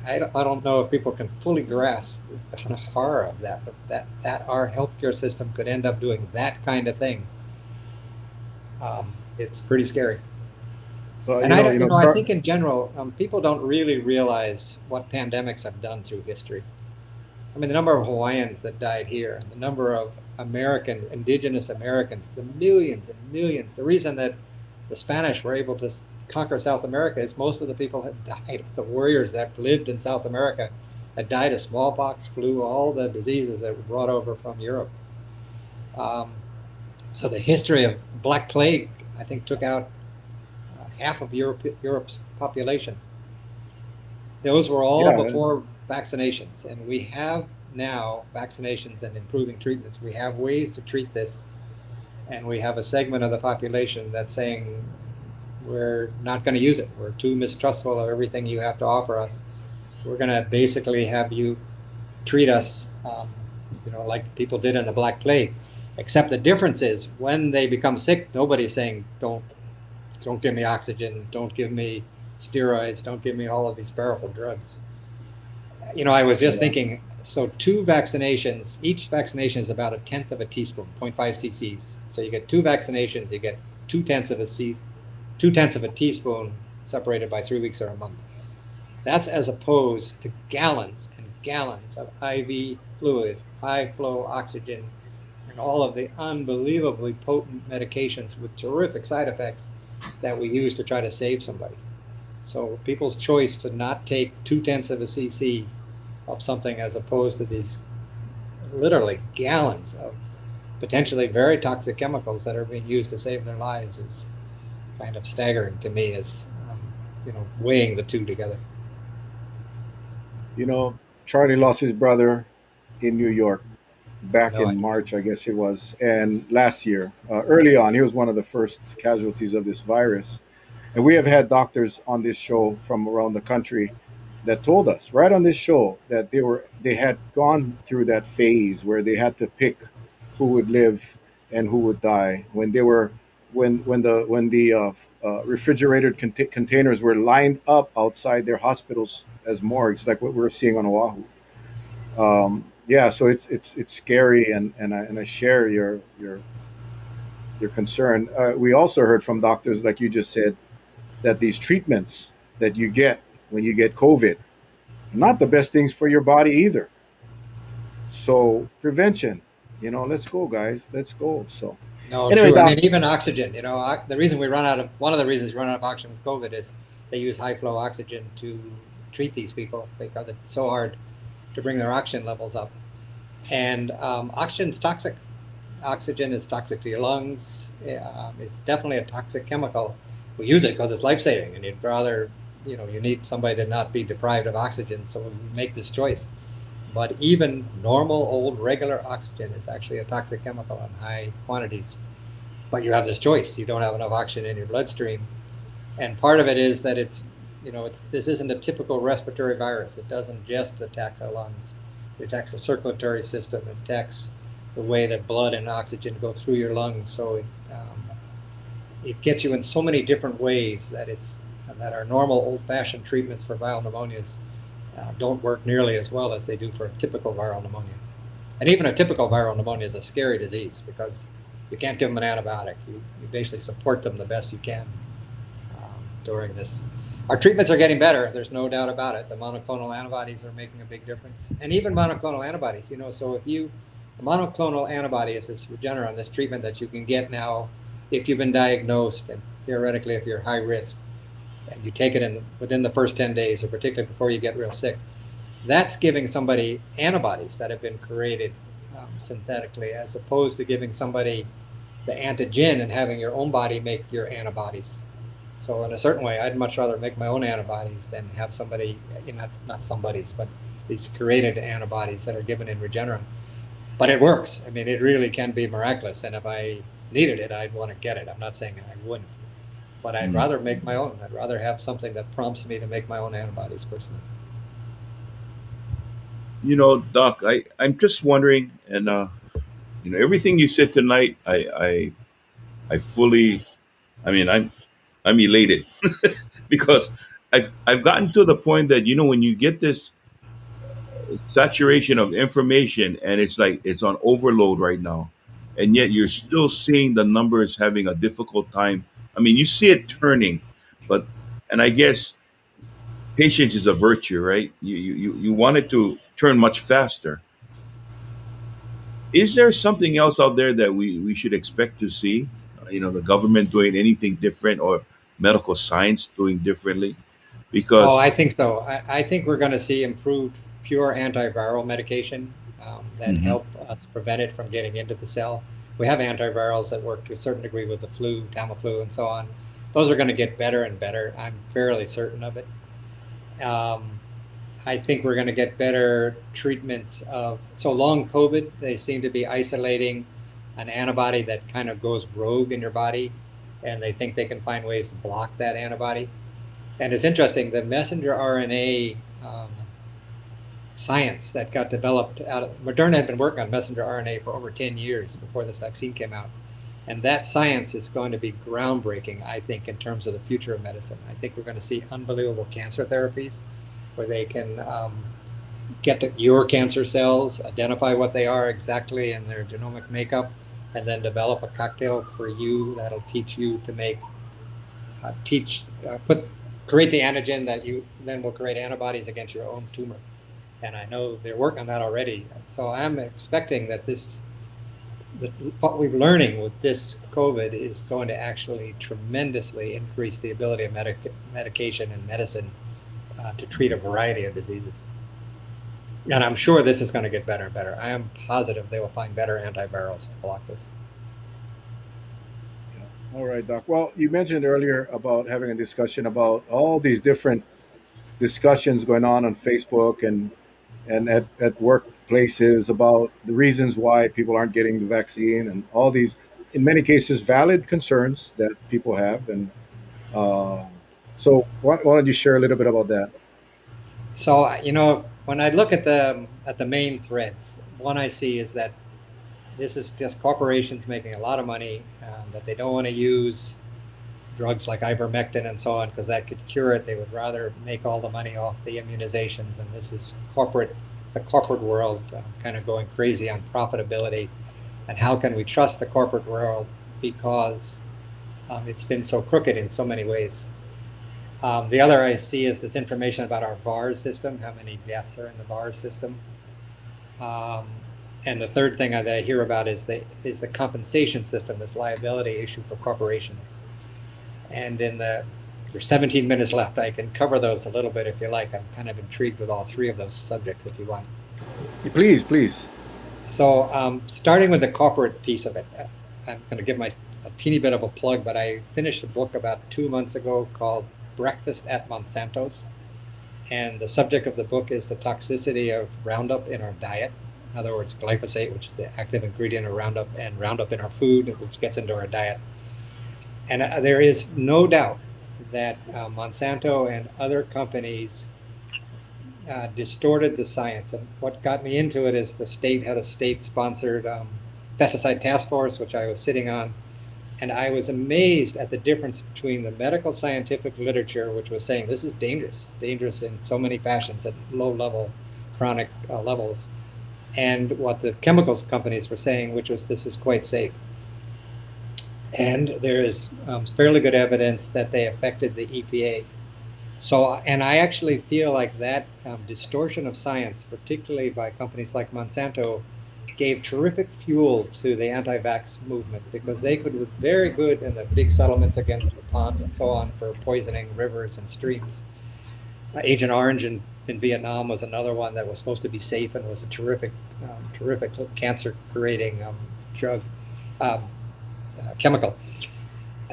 I don't know if people can fully grasp the horror of that, but that our healthcare system could end up doing that kind of thing. It's pretty scary. And I think in general, people don't really realize what pandemics have done through history. I mean, the number of Hawaiians that died here, the number of indigenous Americans, the millions and millions. The reason that the Spanish were able to conquer South America is most of the people had died. The warriors that lived in South America had died of smallpox, flu, all the diseases that were brought over from Europe. So the history of Black Plague, I think, took out half of Europe's population. Those were all before vaccinations, and we have now vaccinations and improving treatments. We have ways to treat this, and we have a segment of the population that's saying, we're not going to use it. We're too mistrustful of everything you have to offer us. We're going to basically have you treat us, like people did in the Black Plague. Except the difference is, when they become sick, nobody's saying, don't give me oxygen, don't give me steroids, don't give me all of these powerful drugs. I was just thinking, so 2 vaccinations, each vaccination is about 1/10 of a teaspoon, 0.5 cc's. So you get 2 vaccinations, you get 2/10 of a teaspoon separated by 3 weeks or a month. That's as opposed to gallons and gallons of IV fluid, high flow oxygen, and all of the unbelievably potent medications with terrific side effects that we use to try to save somebody. So people's choice to not take 2/10 of a cc of something as opposed to these literally gallons of potentially very toxic chemicals that are being used to save their lives is kind of staggering to me, as weighing the two together. Charlie lost his brother in New York back No in idea. March, I guess it was, and last year, early on, he was one of the first casualties of this virus. And we have had doctors on this show from around the country that told us right on this show that they had gone through that phase where they had to pick who would live and who would die, when the refrigerated containers were lined up outside their hospitals as morgues, like what we're seeing on Oahu. Yeah, so it's scary, and I share your concern. We also heard from doctors, like you just said, that these treatments that you get when you get COVID, not the best things for your body either. So prevention, let's go, guys, let's go. So No, anyway, true. I doc, mean, even oxygen, one of the reasons we run out of oxygen with COVID is they use high flow oxygen to treat these people because it's so hard to bring their oxygen levels up. And oxygen's toxic. Oxygen is toxic to your lungs. It's definitely a toxic chemical. We use it because it's life-saving, and you'd rather, you need somebody to not be deprived of oxygen, so we make this choice. But even normal, old, regular oxygen is actually a toxic chemical in high quantities. but you have this choice. You don't have enough oxygen in your bloodstream. And part of it is that this isn't a typical respiratory virus. It doesn't just attack the lungs. It attacks the circulatory system. It attacks the way that blood and oxygen go through your lungs. So it gets you in so many different ways that our normal old-fashioned treatments for viral pneumonias don't work nearly as well as they do for a typical viral pneumonia. And even a typical viral pneumonia is a scary disease because you can't give them an antibiotic. You basically support them the best you can during this. Our treatments are getting better. There's no doubt about it. The monoclonal antibodies are making a big difference. And even monoclonal antibodies, so a monoclonal antibody is this Regeneron, this treatment that you can get now if you've been diagnosed and theoretically if you're high risk and you take it within the first 10 days or particularly before you get real sick. That's giving somebody antibodies that have been created synthetically, as opposed to giving somebody the antigen and having your own body make your antibodies. So in a certain way, I'd much rather make my own antibodies than have somebody, not somebody's, but these created antibodies that are given in Regeneron. But it works. I mean, it really can be miraculous. And if I needed it, I'd want to get it. I'm not saying I wouldn't, but I'd rather make my own. I'd rather have something that prompts me to make my own antibodies personally. Doc, I'm just wondering, and everything you said tonight, I fully, I mean, I'm elated because I've gotten to the point that when you get this saturation of information and it's like it's on overload right now, and yet you're still seeing the numbers having a difficult time. I mean, you see it turning, but and I guess patience is a virtue, right? You want it to turn much faster. Is there something else out there that we should expect to see? The government doing anything different or medical science doing differently? Oh, Because I think so. I think we're going to see improved pure antiviral medication that Mhm. help us prevent it from getting into the cell. We have antivirals that work to a certain degree with the flu, Tamiflu, and so on. Those are going to get better and better. I'm fairly certain of it. Um, I think we're going to get better treatments so long COVID, they seem to be isolating an antibody that kind of goes rogue in your body, and they think they can find ways to block that antibody. And it's interesting, the messenger RNA science that got developed Moderna had been working on messenger RNA for over 10 years before this vaccine came out. And that science is going to be groundbreaking, I think, in terms of the future of medicine. I think we're going to see unbelievable cancer therapies where they can get your cancer cells, identify what they are exactly in their genomic makeup, and then develop a cocktail for you that'll teach you to create the antigen that you then will create antibodies against your own tumor. And I know they're working on that already. So I'm expecting that what we're learning with this COVID is going to actually tremendously increase the ability of medication and medicine to treat a variety of diseases. And I'm sure this is going to get better and better. I am positive they will find better antivirals to block this. All right, Doc. Well, you mentioned earlier about having a discussion about all these different discussions going on Facebook and at workplaces about the reasons why people aren't getting the vaccine and all these, in many cases, valid concerns that people have. And so, why don't you share a little bit about that? So, when I look at the main threads, one I see is that this is just corporations making a lot of money, that they don't want to use drugs like ivermectin and so on because that could cure it. They would rather make all the money off the immunizations. And this is the corporate world kind of going crazy on profitability. And how can we trust the corporate world because it's been so crooked in so many ways. The other I see is this information about our VARS system, how many deaths are in the VARS system. And the third thing that I hear about is the compensation system, this liability issue for corporations. And there's 17 minutes left. I can cover those a little bit if you like. I'm kind of intrigued with all three of those subjects if you want. Please, please. So starting with the corporate piece of it, I'm going to give a teeny bit of a plug, but I finished a book about 2 months ago called Breakfast at Monsanto's. And the subject of the book is the toxicity of Roundup in our diet. In other words, glyphosate, which is the active ingredient of Roundup, and Roundup in our food, which gets into our diet. And there is no doubt that Monsanto and other companies distorted the science. And what got me into it is the state had a state-sponsored pesticide task force, which I was sitting on. And I was amazed at the difference between the medical scientific literature, which was saying this is dangerous in so many fashions at low level chronic levels, and what the chemicals companies were saying, which was this is quite safe. And there is fairly good evidence that they affected the EPA. So, and I actually feel like that distortion of science, particularly by companies like Monsanto, gave terrific fuel to the anti-vax movement, because they could was very good in the big settlements against DuPont and so on for poisoning rivers and streams. Agent Orange in Vietnam was another one that was supposed to be safe and was a terrific cancer-creating drug chemical.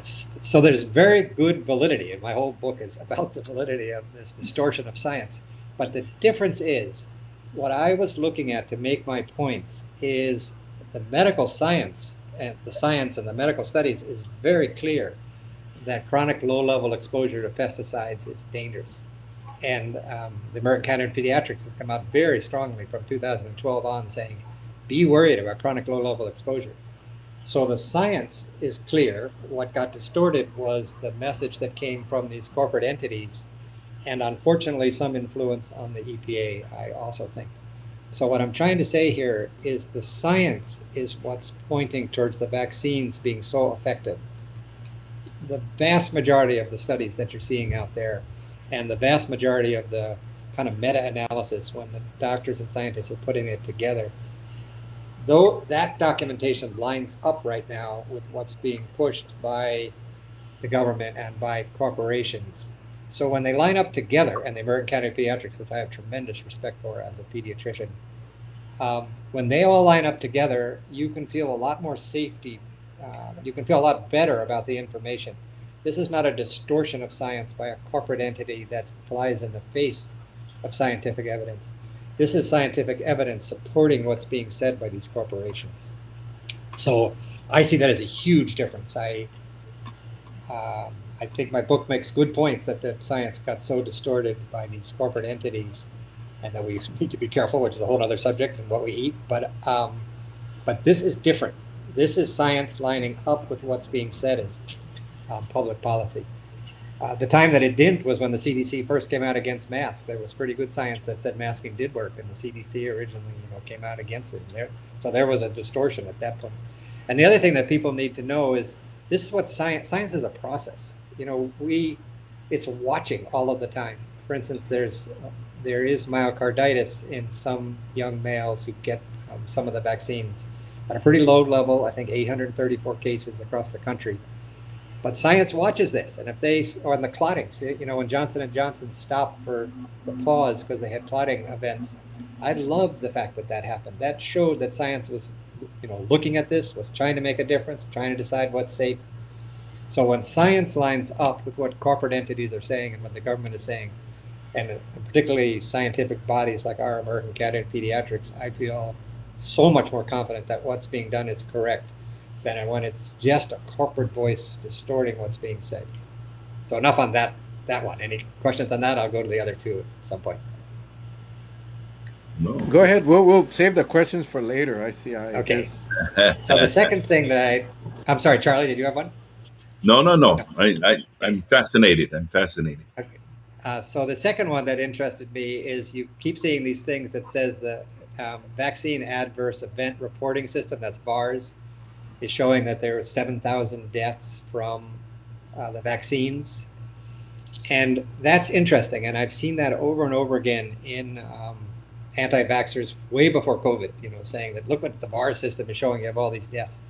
So there's very good validity, and my whole book is about the validity of this distortion of science. But the difference is, what I was looking at to make my points is the medical science and the medical studies is very clear that chronic low-level exposure to pesticides is dangerous. And the American Academy of Pediatrics has come out very strongly from 2012 on saying, be worried about chronic low-level exposure. So the science is clear. What got distorted was the message that came from these corporate entities, and unfortunately some influence on the EPA, I also think. So what I'm trying to say here is the science is what's pointing towards the vaccines being so effective. The vast majority of the studies that you're seeing out there, and the vast majority of the kind of meta-analysis when the doctors and scientists are putting it together, though that documentation lines up right now with what's being pushed by the government and by corporations. So when they line up together, and the American Academy of Pediatrics, which I have tremendous respect for as a pediatrician, when they all line up together, you can feel a lot more safety. You can feel a lot better about the information. This is not a distortion of science by a corporate entity that flies in the face of scientific evidence. This is scientific evidence supporting what's being said by these corporations. So I see that as a huge difference. I think my book makes good points that science got so distorted by these corporate entities, and that we need to be careful, which is a whole other subject, and what we eat. But this is different. This is science lining up with what's being said as public policy. The time that it didn't was when the CDC first came out against masks. There was pretty good science that said masking did work, and the CDC originally, came out against it. So there was a distortion at that point. And the other thing that people need to know is this is what science is a process. It's watching all of the time. For instance, there is myocarditis in some young males who get some of the vaccines at a pretty low level. I think 834 cases across the country. But science watches this, and if they, or in the clotting, when Johnson & Johnson stopped for the pause because they had clotting events, I loved the fact that happened. That showed that science was, looking at this, was trying to make a difference, trying to decide what's safe. So when science lines up with what corporate entities are saying and what the government is saying, and particularly scientific bodies like our American Academy of Pediatrics, I feel so much more confident that what's being done is correct than when it's just a corporate voice distorting what's being said. So enough on that one. Any questions on that? I'll go to the other two at some point. No. Go ahead. We'll save the questions for later. I see. Okay. So the second thing I'm sorry, Charlie, did you have one? No. I'm fascinated. Okay. So the second one that interested me is you keep seeing these things that says the Vaccine Adverse Event Reporting System, that's VARS, is showing that there were 7,000 deaths from the vaccines. And that's interesting. And I've seen that over and over again in anti-vaxxers way before COVID, saying that look what the VAR system is showing, you have all these deaths.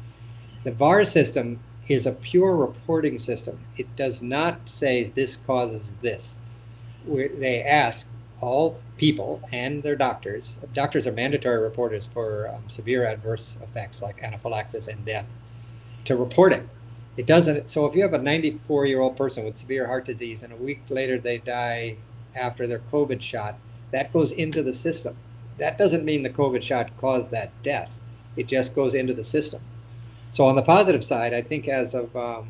The VAR system is a pure reporting system. It does not say this causes this. They ask all people and their doctors. Doctors are mandatory reporters for severe adverse effects like anaphylaxis and death to report it. It doesn't. So if you have a 94-year-old person with severe heart disease and a week later they die after their COVID shot, that goes into the system. that doesn't mean the COVID shot caused that death. It just goes into the system. So on the positive side, I think as of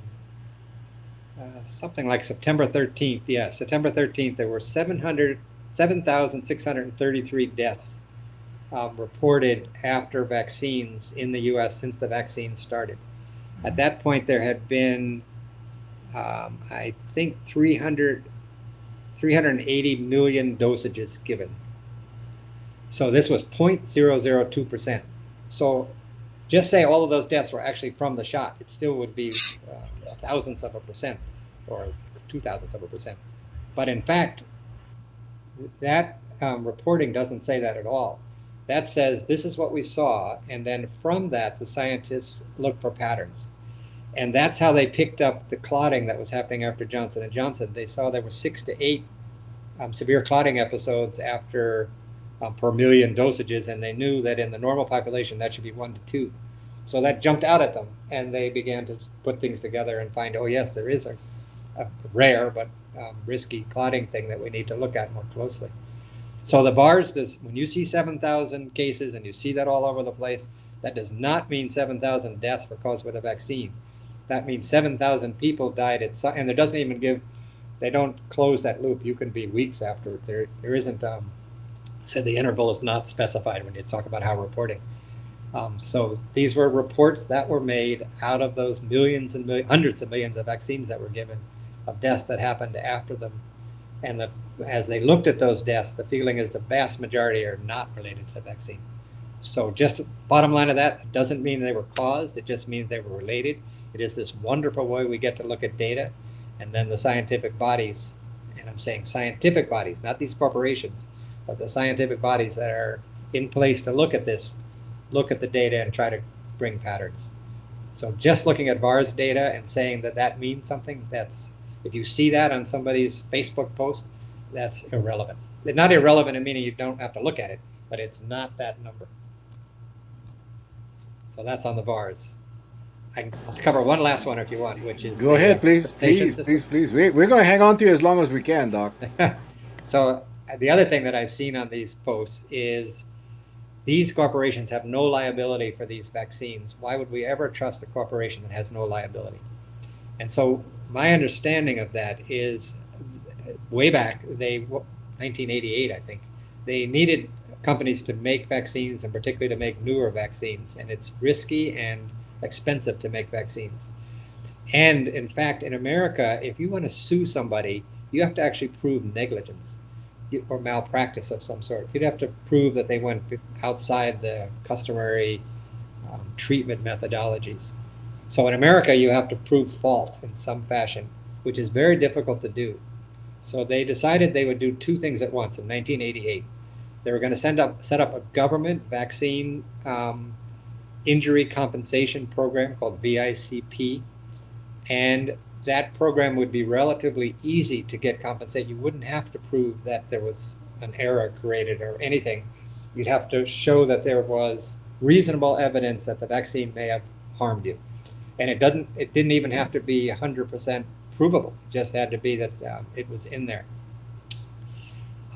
something like September 13th, September 13th, there were 7,633 deaths reported after vaccines in the US since the vaccine started. At that point, there had been, I think, 380 million dosages given. So this was 0.002%. So just say all of those deaths were actually from the shot, it still would be thousandths of a percent or 0.002%. But in fact, that reporting doesn't say that at all. That says this is what we saw, and then from that, the scientists looked for patterns. And that's how they picked up the clotting that was happening after Johnson & Johnson. They saw there were 6 to 8 severe clotting episodes after per million dosages, and they knew that in the normal population that should be 1 to 2. So that jumped out at them, and they began to put things together and find, oh yes, there is a rare but risky clotting thing that we need to look at more closely. So the VAERS when you see 7,000 cases and you see that all over the place, that does not mean 7,000 deaths were caused with a vaccine. That means 7,000 people died and there doesn't even they don't close that loop. You can be weeks after. There isn't, so the interval is not specified when you talk about how reporting. So these were reports that were made out of those millions and hundreds of millions of vaccines that were given, of deaths that happened after them. And as they looked at those deaths, the feeling is the vast majority are not related to the vaccine. So just bottom line of that, it doesn't mean they were caused. It just means they were related. It is this wonderful way we get to look at data. And then the scientific bodies, and I'm saying scientific bodies, not these corporations, but the scientific bodies that are in place to look at this, look at the data and try to bring patterns. So just looking at VAERS data and saying that that means something, if you see that on somebody's Facebook post, that's irrelevant. It's not irrelevant in meaning you don't have to look at it, but it's not that number. So that's on the VAERS. I'll cover one last one if you want, which is go ahead, please. We're going to hang on to you as long as we can, Doc. So the other thing that I've seen on these posts is these corporations have no liability for these vaccines. Why would we ever trust a corporation that has no liability? And so my understanding of that is way back, 1988, I think, they needed companies to make vaccines, and particularly to make newer vaccines. And it's risky and expensive to make vaccines. And in fact, in America, if you want to sue somebody, you have to actually prove negligence or malpractice of some sort. You'd have to prove that they went outside the customary treatment methodologies. So in America, you have to prove fault in some fashion, which is very difficult to do. So they decided they would do 2 things at once in 1988. They were going to set up a government vaccine injury compensation program called VICP. And that program would be relatively easy to get compensated. You wouldn't have to prove that there was an error created or anything. You'd have to show that there was reasonable evidence that the vaccine may have harmed you. And it didn't even have to be 100% provable. It just had to be that it was in there.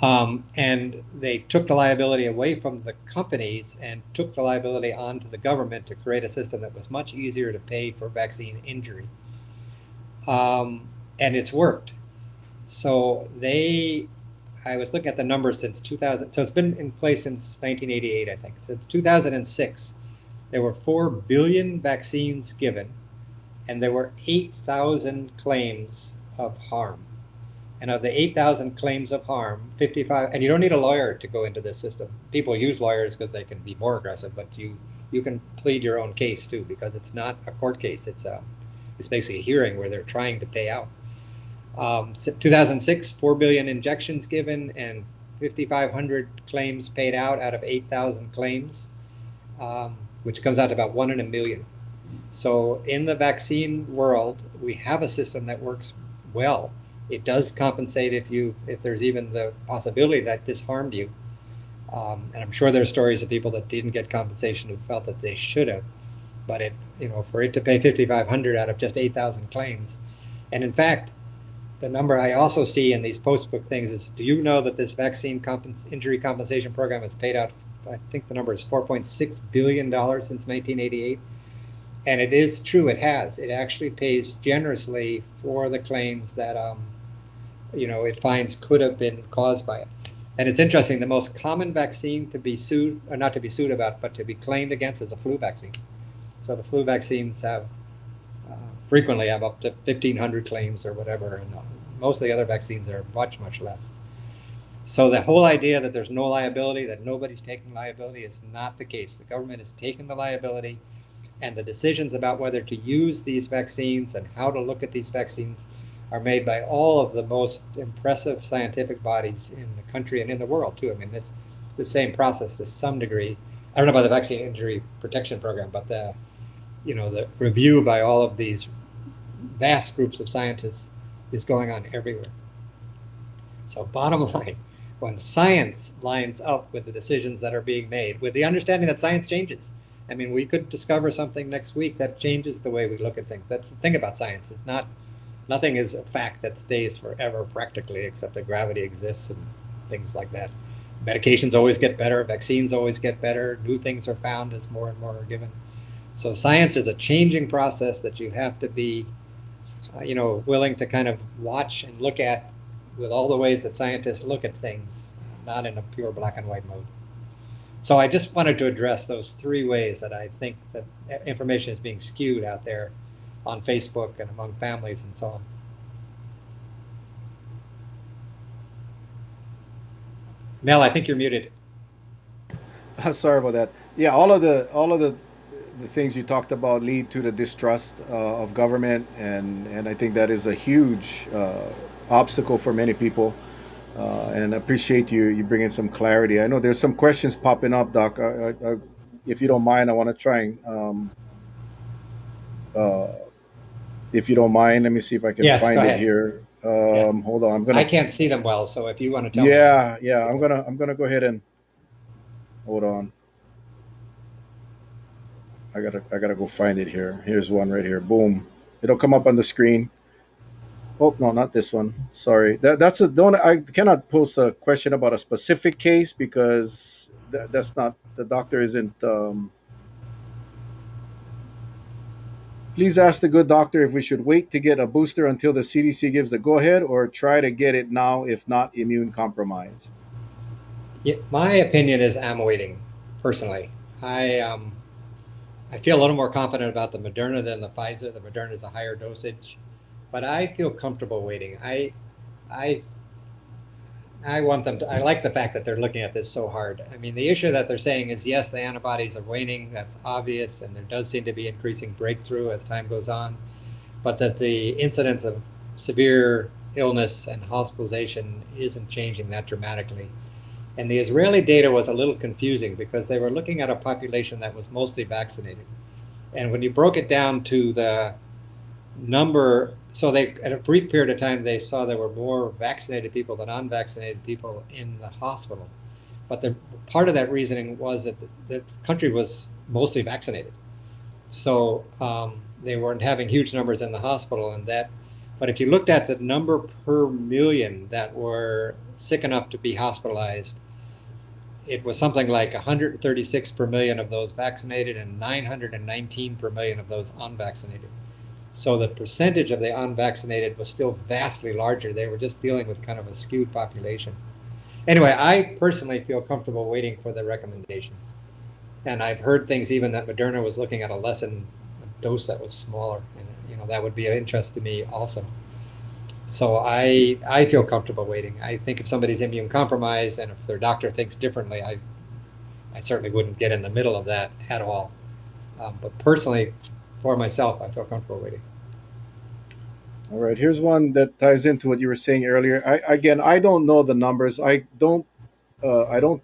And they took the liability away from the companies and took the liability onto the government to create a system that was much easier to pay for vaccine injury. And it's worked. So I was looking at the numbers since 2000. So it's been in place since 1988, I think. Since 2006, there were 4 billion vaccines given, and there were 8,000 claims of harm. And of the 8,000 claims of harm, 55, and you don't need a lawyer to go into this system. People use lawyers because they can be more aggressive, but you can plead your own case too, because it's not a court case. It's basically a hearing where they're trying to pay out. 2006, 4 billion injections given and 5,500 claims paid out of 8,000 claims, which comes out to about 1 in a million. So in the vaccine world, we have a system that works well. It does compensate if there's even the possibility that this harmed you. And I'm sure there are stories of people that didn't get compensation who felt that they should have. But for it to pay 5,500 out of just 8,000 claims, and in fact, the number I also see in these postbook things is, do you know that this vaccine injury compensation program has paid out, I think the number is $4.6 billion since 1988. And it is true, it has. It actually pays generously for the claims that, it finds could have been caused by it. And it's interesting, the most common vaccine to be sued, or not to be sued about, but to be claimed against is a flu vaccine. So the flu vaccines have frequently have up to 1,500 claims or whatever, and most of the other vaccines are much, much less. So the whole idea that there's no liability, that nobody's taking liability, is not the case. The government is taking the liability, and the decisions about whether to use these vaccines and how to look at these vaccines are made by all of the most impressive scientific bodies in the country and in the world too. I mean, it's the same process to some degree. I don't know about the vaccine injury protection program, but the review by all of these vast groups of scientists is going on everywhere. So bottom line, when science lines up with the decisions that are being made, with the understanding that science changes. I mean, we could discover something next week that changes the way we look at things. That's the thing about science. It's not, nothing is a fact that stays forever practically, except that gravity exists and things like that. Medications always get better, vaccines always get better, new things are found as more and more are given. So science is a changing process that you have to be, willing to kind of watch and look at with all the ways that scientists look at things, not in a pure black and white mode. So I just wanted to address those three ways that I think that information is being skewed out there on Facebook and among families and so on. Mel, I think you're muted. Sorry about that. Yeah, all of the things you talked about lead to the distrust of government, and I think that is a huge obstacle for many people. And I appreciate you bringing some clarity. I know there's some questions popping up, Doc. If you don't mind, I want to try and uh, if you don't mind, let me see if I can Yes, go find it ahead. here. Yes. Hold on, I'm I gonna. can't see them well, so if you want to tell me. Yeah, I'm gonna go ahead and hold on. I gotta go find it here. Here's one right here. Boom. It'll come up on the screen. Oh no, not this one. Sorry. That's a don't. I cannot post a question about a specific case because that's not the doctor isn't. Please ask the good doctor if we should wait to get a booster until the CDC gives the go ahead, or try to get it now if not immune compromised. Yeah, my opinion is I'm waiting, personally. I feel a little more confident about the Moderna than the Pfizer. The Moderna is a higher dosage, but I feel comfortable waiting. I I want them to, I like the fact that they're looking at this so hard. I mean, the issue that they're saying is, yes, the antibodies are waning. That's obvious. And there does seem to be increasing breakthrough as time goes on. But that the incidence of severe illness and hospitalization isn't changing that dramatically. And the Israeli data was a little confusing because they were looking at a population that was mostly vaccinated. And when you broke it down to the number, so they, at a brief period of time, they saw there were more vaccinated people than unvaccinated people in the hospital. But the part of that reasoning was that the country was mostly vaccinated. So they weren't having huge numbers in the hospital, and that, but if you looked at the number per million that were sick enough to be hospitalized, it was something like 136 per million of those vaccinated and 919 per million of those unvaccinated. So the percentage of the unvaccinated was still vastly larger. They were just dealing with kind of a skewed population. Anyway, I personally feel comfortable waiting for the recommendations. And I've heard things even that Moderna was looking at a lessened dose that was smaller. And, that would be of interest to me also. So I feel comfortable waiting. I think if somebody's immune compromised and if their doctor thinks differently, I certainly wouldn't get in the middle of that at all. But personally, for myself, I feel comfortable waiting. All right, here's one that ties into what you were saying earlier. I don't know the numbers. I don't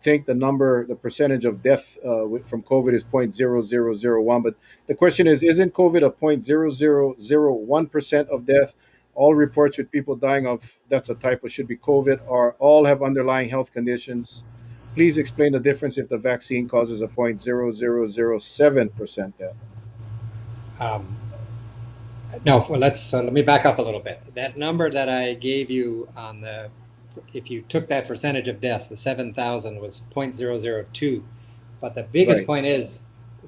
think the percentage of death from COVID is 0.0001. But the question is, isn't COVID a 0.0001% of death? All reports with people dying of, that's a typo, should be COVID, or all have underlying health conditions. Please explain the difference if the vaccine causes a 0.0007% death. Um, No, well, let me back up a little bit. That number that I gave you on the, if you took that percentage of deaths, the 7,000 was 0.002. But the biggest Right. point is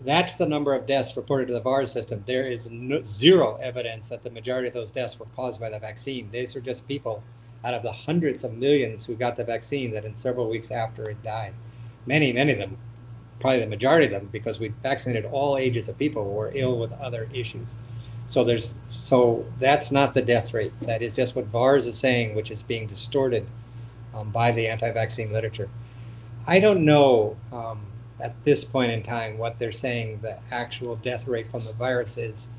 that's the number of deaths reported to the VARS system. There is zero evidence that the majority of those deaths were caused by the vaccine. These are just people out of the hundreds of millions who got the vaccine that in several weeks after it died. Many of them, probably the majority of them, because we vaccinated all ages of people who were ill with other issues. So that's not the death rate. That is just what VARS is saying, which is being distorted by the anti-vaccine literature. I don't know at this point in time what they're saying the actual death rate from the virus is,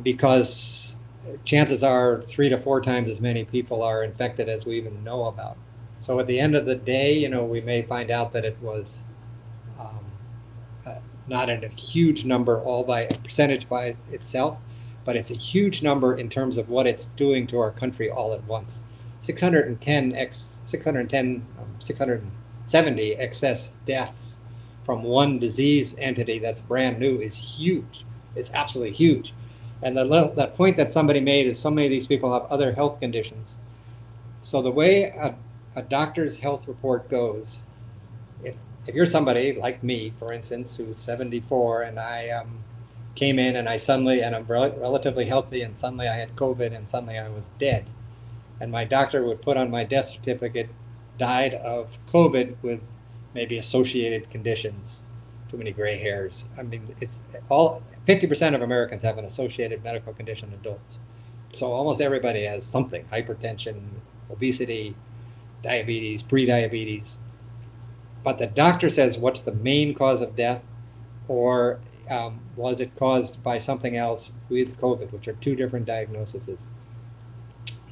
because chances are 3 to 4 times as many people are infected as we even know about. So at the end of the day, we may find out that it was um, not a huge number all by a percentage by itself, but it's a huge number in terms of what it's doing to our country all at once. 670 excess deaths from one disease entity that's brand new is huge. It's absolutely huge. And that point that somebody made is so many of these people have other health conditions. So the way a doctor's health report goes, if you're somebody like me, for instance, who's 74, and I came in and I'm relatively healthy, and suddenly I had COVID, and suddenly I was dead, and my doctor would put on my death certificate, died of COVID with maybe associated conditions, too many gray hairs. I mean, it's all 50% of Americans have an associated medical condition, adults. So almost everybody has something: hypertension, obesity, diabetes, pre-diabetes. But the doctor says, what's the main cause of death? Or was it caused by something else with COVID, which are two different diagnoses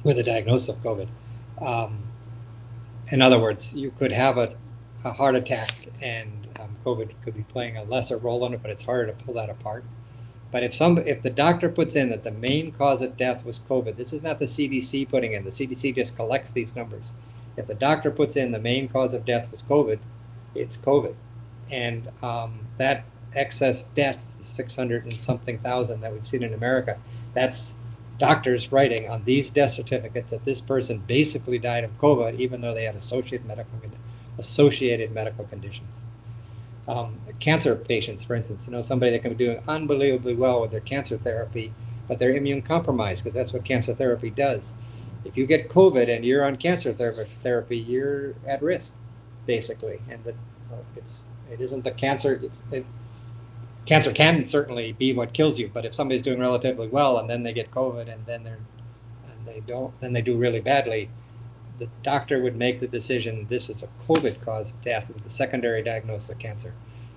with a diagnosis of COVID. In other words, you could have a heart attack and COVID could be playing a lesser role in it, but it's harder to pull that apart. But if the doctor puts in that the main cause of death was COVID, this is not the CDC putting in. The CDC just collects these numbers. If the doctor puts in the main cause of death was COVID, it's COVID. And that excess deaths, 600 and something thousand that we've seen in America, that's doctors writing on these death certificates that this person basically died of COVID, even though they had associated medical conditions. Cancer patients, for instance, somebody that can be doing unbelievably well with their cancer therapy, but they're immune compromised, because that's what cancer therapy does. If you get COVID and you're on cancer therapy, you're at risk, basically. And it isn't the cancer. Cancer can certainly be what kills you, but if somebody's doing relatively well and then they get COVID and then they do really badly, the doctor would make the decision this is a COVID-caused death with a secondary diagnosis of cancer.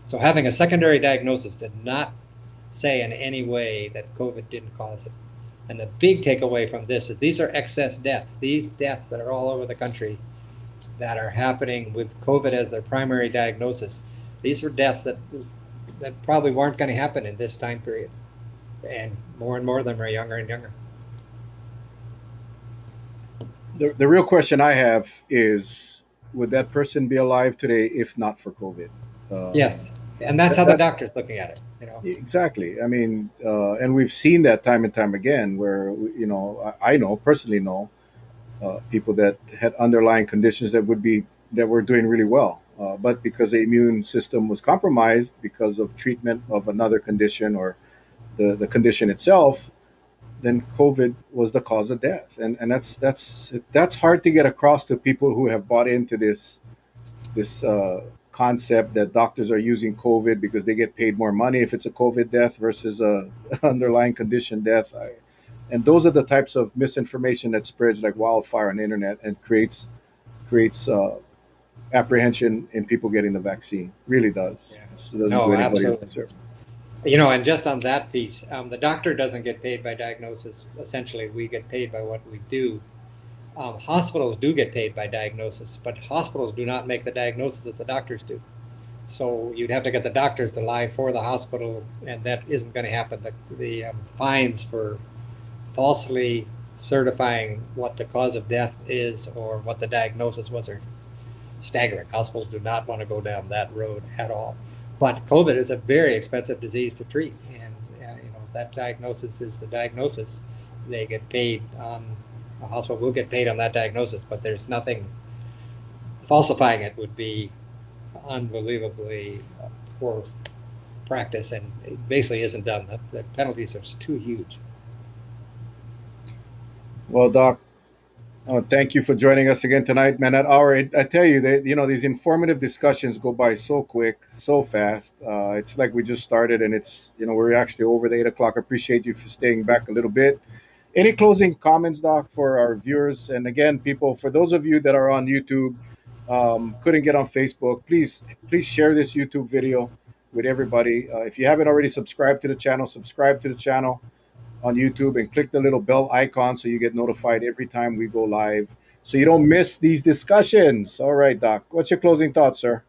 So having a secondary diagnosis did not say in any way that COVID didn't cause it. And the big takeaway from this is these are excess deaths. These deaths that are all over the country that are happening with COVID as their primary diagnosis, these were deaths that probably weren't going to happen in this time period. And more of them are younger and younger. The real question I have is, would that person be alive today if not for COVID? Yes. And that's how the That's doctor's looking at it. exactly. I mean, and we've seen that time and time again, where I know personally know people that had underlying conditions that were doing really well, but because the immune system was compromised because of treatment of another condition or the condition itself, then COVID was the cause of death, and that's hard to get across to people who have bought into this concept that doctors are using COVID because they get paid more money if it's a COVID death versus a underlying condition death. And those are the types of misinformation that spreads like wildfire on the internet and creates apprehension in people getting the vaccine. Really does. Yeah. It doesn't do No, anybody a absolutely. service. And just on that piece, the doctor doesn't get paid by diagnosis. Essentially, we get paid by what we do. Hospitals do get paid by diagnosis, but hospitals do not make the diagnosis that the doctors do. So you'd have to get the doctors to lie for the hospital, and that isn't going to happen. The fines for falsely certifying what the cause of death is or what the diagnosis was are staggering. Hospitals do not want to go down that road at all. But COVID is a very expensive disease to treat, and that diagnosis is the diagnosis. They get paid on, a hospital will get paid on that diagnosis, but there's nothing, falsifying it would be unbelievably poor practice, and it basically isn't done. The penalties are too huge. Well, Doc, thank you for joining us again tonight, man. That hour, I tell you, these informative discussions go by so quick, so fast. It's like we just started, and we're actually over the 8 o'clock. I appreciate you for staying back a little bit. Any closing comments, Doc, for our viewers? And again, people, for those of you that are on YouTube, couldn't get on Facebook, please share this YouTube video with everybody. If you haven't already subscribed to the channel, subscribe to the channel on YouTube and click the little bell icon so you get notified every time we go live, so you don't miss these discussions. All right, Doc, what's your closing thoughts, sir?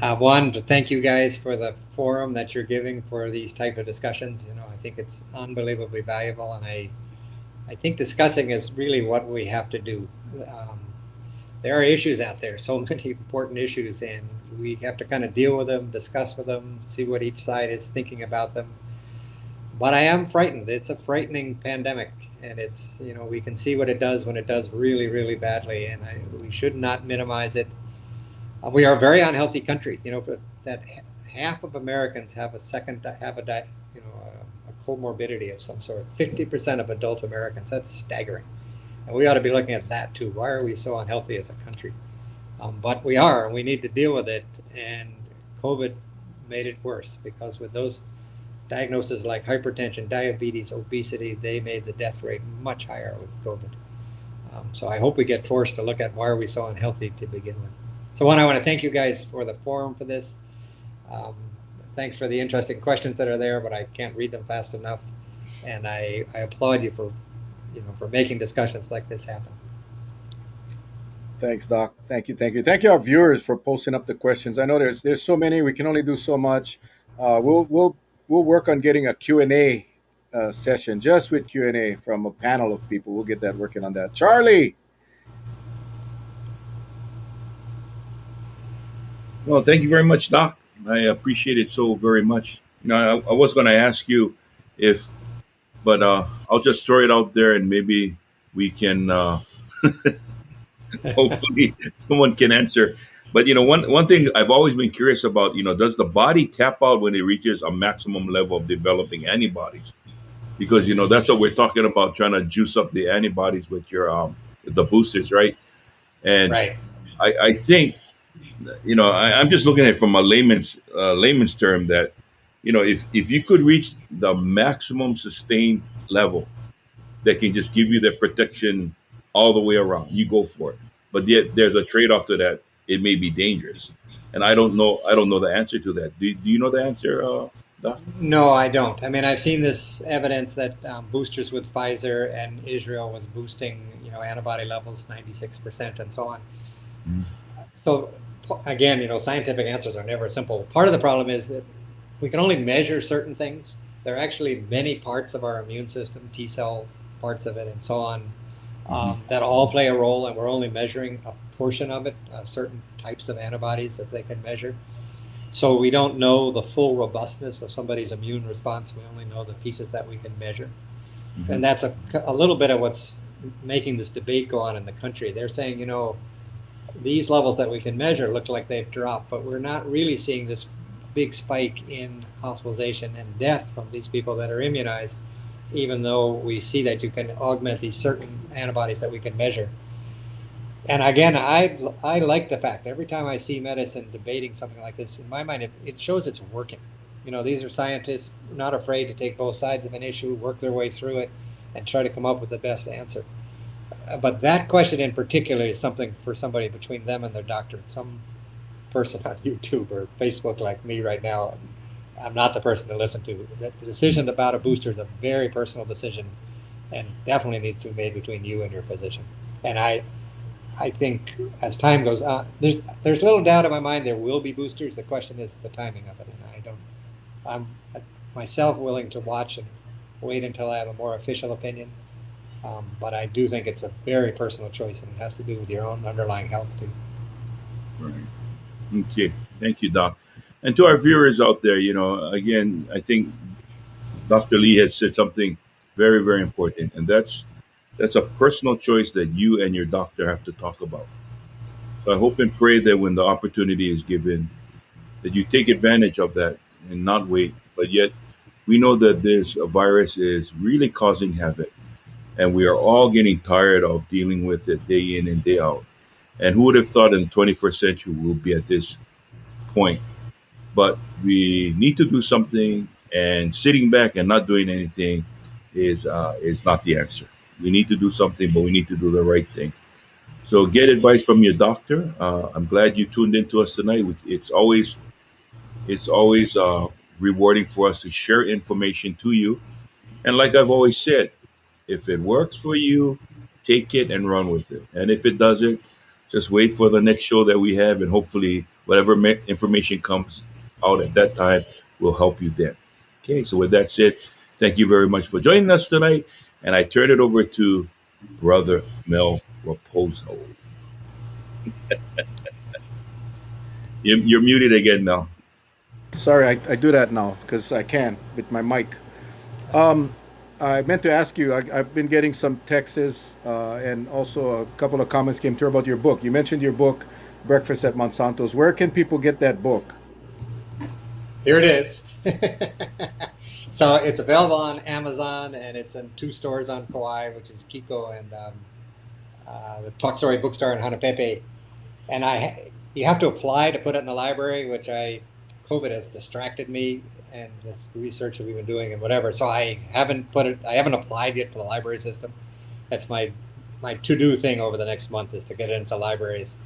One, to thank you guys for the forum that you're giving for these type of discussions. I think it's unbelievably valuable, and I think discussing is really what we have to do. There are issues out there, so many important issues, and we have to kind of deal with them, discuss with them, see what each side is thinking about them. But I am frightened. It's a frightening pandemic, and we can see what it does when it does really, really badly, and we should not minimize it. We are a very unhealthy country. That half of Americans have a comorbidity of some sort. 50% of adult Americans. That's staggering, and we ought to be looking at that too. Why are we so unhealthy as a country? But we are, and we need to deal with it. And COVID made it worse, because with those diagnoses like hypertension, diabetes, obesity, they made the death rate much higher with COVID. So I hope we get forced to look at why are we so unhealthy to begin with. So I want to thank you guys for the forum for this. Thanks for the interesting questions that are there, but I can't read them fast enough. And I applaud you for making discussions like this happen. Thanks, Doc. Thank you our viewers for posting up the questions. I know there's so many, we can only do so much. We'll work on getting a Q&A session just with Q&A from a panel of people. We'll get that working on that. Charlie. Well, thank you very much, Doc. I appreciate it so very much. I was going to ask you but I'll just throw it out there, and maybe we can, hopefully, someone can answer. But one thing I've always been curious about, does the body tap out when it reaches a maximum level of developing antibodies? Because that's what we're talking about, trying to juice up the antibodies with the boosters, right? And Right. I think, I'm just looking at it from a layman's term, that if you could reach the maximum sustained level that can just give you the protection all the way around, you go for it. But yet there's a trade-off to that. It may be dangerous, and I don't know the answer to that. Do you know the answer, Doc? No, I don't. I mean, I've seen this evidence that boosters with Pfizer and Israel was boosting, antibody levels 96% and so on. Mm. So again, scientific answers are never simple. Part of the problem is that we can only measure certain things. There are actually many parts of our immune system, T cell parts of it, and so on, that all play a role, and we're only measuring a portion of it, certain types of antibodies that they can measure. So we don't know the full robustness of somebody's immune response. We only know the pieces that we can measure. Mm-hmm. And that's a little bit of what's making this debate go on in the country. They're saying, these levels that we can measure look like they've dropped, but we're not really seeing this big spike in hospitalization and death from these people that are immunized, even though we see that you can augment these certain antibodies that we can measure. And again, I like the fact every time I see medicine debating something like this, in my mind, it shows it's working. These are scientists not afraid to take both sides of an issue, work their way through it, and try to come up with the best answer. But that question in particular is something for somebody between them and their doctor. Some person on YouTube or Facebook like me right now, I'm not the person to listen to. The decision about a booster is a very personal decision, and definitely needs to be made between you and your physician. And I think as time goes on, there's little doubt in my mind there will be boosters. The question is the timing of it, and I'm myself willing to watch and wait until I have a more official opinion. But I do think it's a very personal choice, and it has to do with your own underlying health too. Right. Okay. Thank you, Doc. And to our viewers out there, again, I think Dr. Lee had said something very, very important, and that's a personal choice that you and your doctor have to talk about. So I hope and pray that when the opportunity is given, that you take advantage of that and not wait. But yet, we know that this virus is really causing havoc, and we are all getting tired of dealing with it day in and day out. And who would have thought in the 21st century we'll be at this point? But we need to do something, and sitting back and not doing anything is not the answer. We need to do something, but we need to do the right thing. So get advice from your doctor. I'm glad you tuned in to us tonight. It's always rewarding for us to share information to you. And like I've always said, if it works for you, take it and run with it. And if it doesn't, just wait for the next show that we have, and hopefully, whatever information comes out at that time will help you then. Okay, so with that said, thank you very much for joining us tonight. And I turn it over to Brother Mel Raposo. You're muted again, Mel. Sorry, I do that now because I can with my mic. Um, I meant to ask you. I've been getting some texts and also a couple of comments came through about your book. You mentioned your book, Breakfast at Monsanto's. Where can people get that book? Here it is. So it's available on Amazon, and it's in 2 stores on Kauai, which is Kiko and the Talk Story Bookstore in Hanapepe. And you have to apply to put it in the library, which COVID has distracted me and this research that we've been doing and whatever. So I haven't applied yet for the library system. That's my to-do thing over the next month, is to get it into libraries.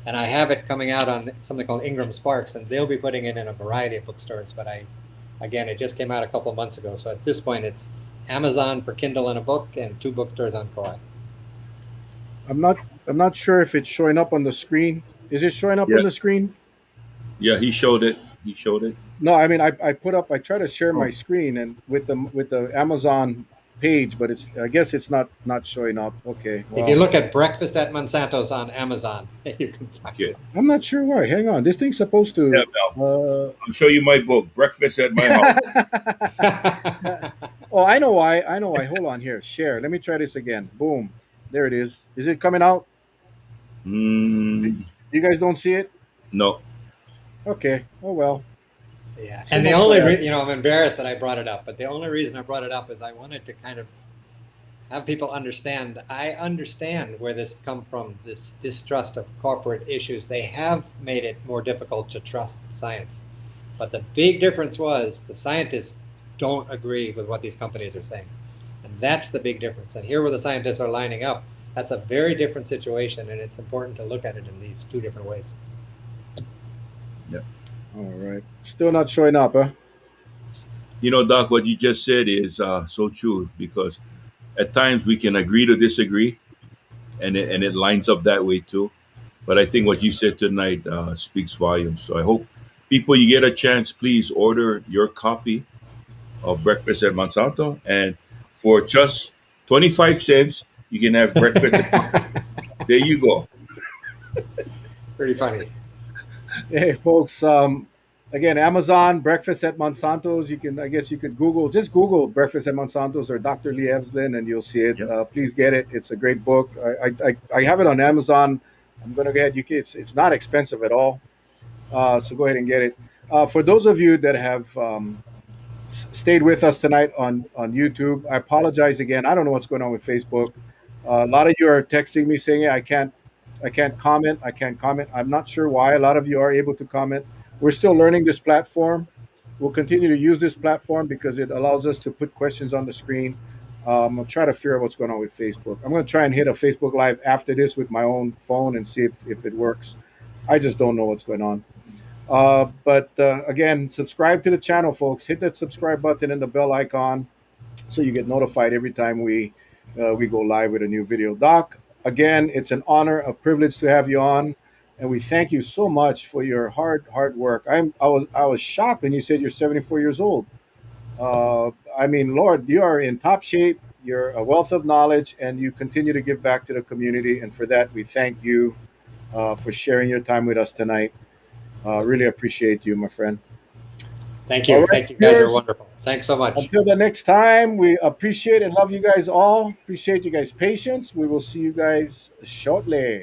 And I have it coming out on something called Ingram Sparks, and they'll be putting it in a variety of bookstores. But again, it just came out a couple of months ago. So at this point, it's Amazon for Kindle and a book, and 2 bookstores on Kauai. I'm not sure if it's showing up on the screen. Is it showing up Yeah, on the screen? yeah, he showed it. He showed it. No, I mean I try to share Oh, my screen and with the Amazon page, but I guess it's not showing up. Okay, If you well, look at Breakfast at Monsanto's on Amazon, you can find okay. it. I'm not sure why. Hang on, this thing's supposed Yeah, to. Mel. I'll show you my book, Breakfast at My House. Oh, I know why. I know why. Hold on here. Share. Let me try this again. Boom. There it is. Is it coming out? Mm, You guys don't see it? no. Okay. Oh well. Yeah, So and the much for only that. I'm embarrassed that I brought it up, but the only reason I brought it up is I wanted to kind of have people understand. I understand where this come from, this distrust of corporate issues. They have made it more difficult to trust science, but the big difference was the scientists don't agree with what these companies are saying, and that's the big difference. And here, where the scientists are lining up, that's a very different situation, and it's important to look at it in these 2 different ways. Yeah. All right. Still not showing up, huh? Doc, what you just said is so true, because at times we can agree to disagree, and it lines up that way too. But I think what you said tonight speaks volumes. So I hope people, you get a chance, please order your copy of Breakfast at Monsanto, and for just 25 cents, you can have breakfast. There you go. Pretty funny. Hey, folks. Again, Amazon Breakfast at Monsanto's. I guess you could just Google Breakfast at Monsanto's or Dr. Lee Evslin, and you'll see it. Yep. Please get it. It's a great book. I have it on Amazon. I'm gonna go ahead. It's not expensive at all. So go ahead and get it. For those of you that have stayed with us tonight on YouTube, I apologize again. I don't know what's going on with Facebook. A lot of you are texting me saying, "Yeah, I can't comment. I can't comment." I'm not sure why. A lot of you are able to comment. We're still learning this platform. We'll continue to use this platform because it allows us to put questions on the screen. I'll try to figure out what's going on with Facebook. I'm going to try and hit a Facebook Live after this with my own phone and see if it works. I just don't know what's going on. But again, subscribe to the channel, folks. Hit that subscribe button and the bell icon so you get notified every time we go live with a new video. Doc, again, it's an honor, a privilege to have you on, and we thank you so much for your hard work. I was shocked when you said you're 74 years old. I mean, Lord, you are in top shape. You're a wealth of knowledge, and you continue to give back to the community. And for that, we thank you for sharing your time with us tonight. Really appreciate you, my friend. Thank All you. right, Thank you. You guys are viewers. wonderful. Thanks so much. Until the next time, we appreciate and love you guys all. Appreciate you guys' patience. We will see you guys shortly.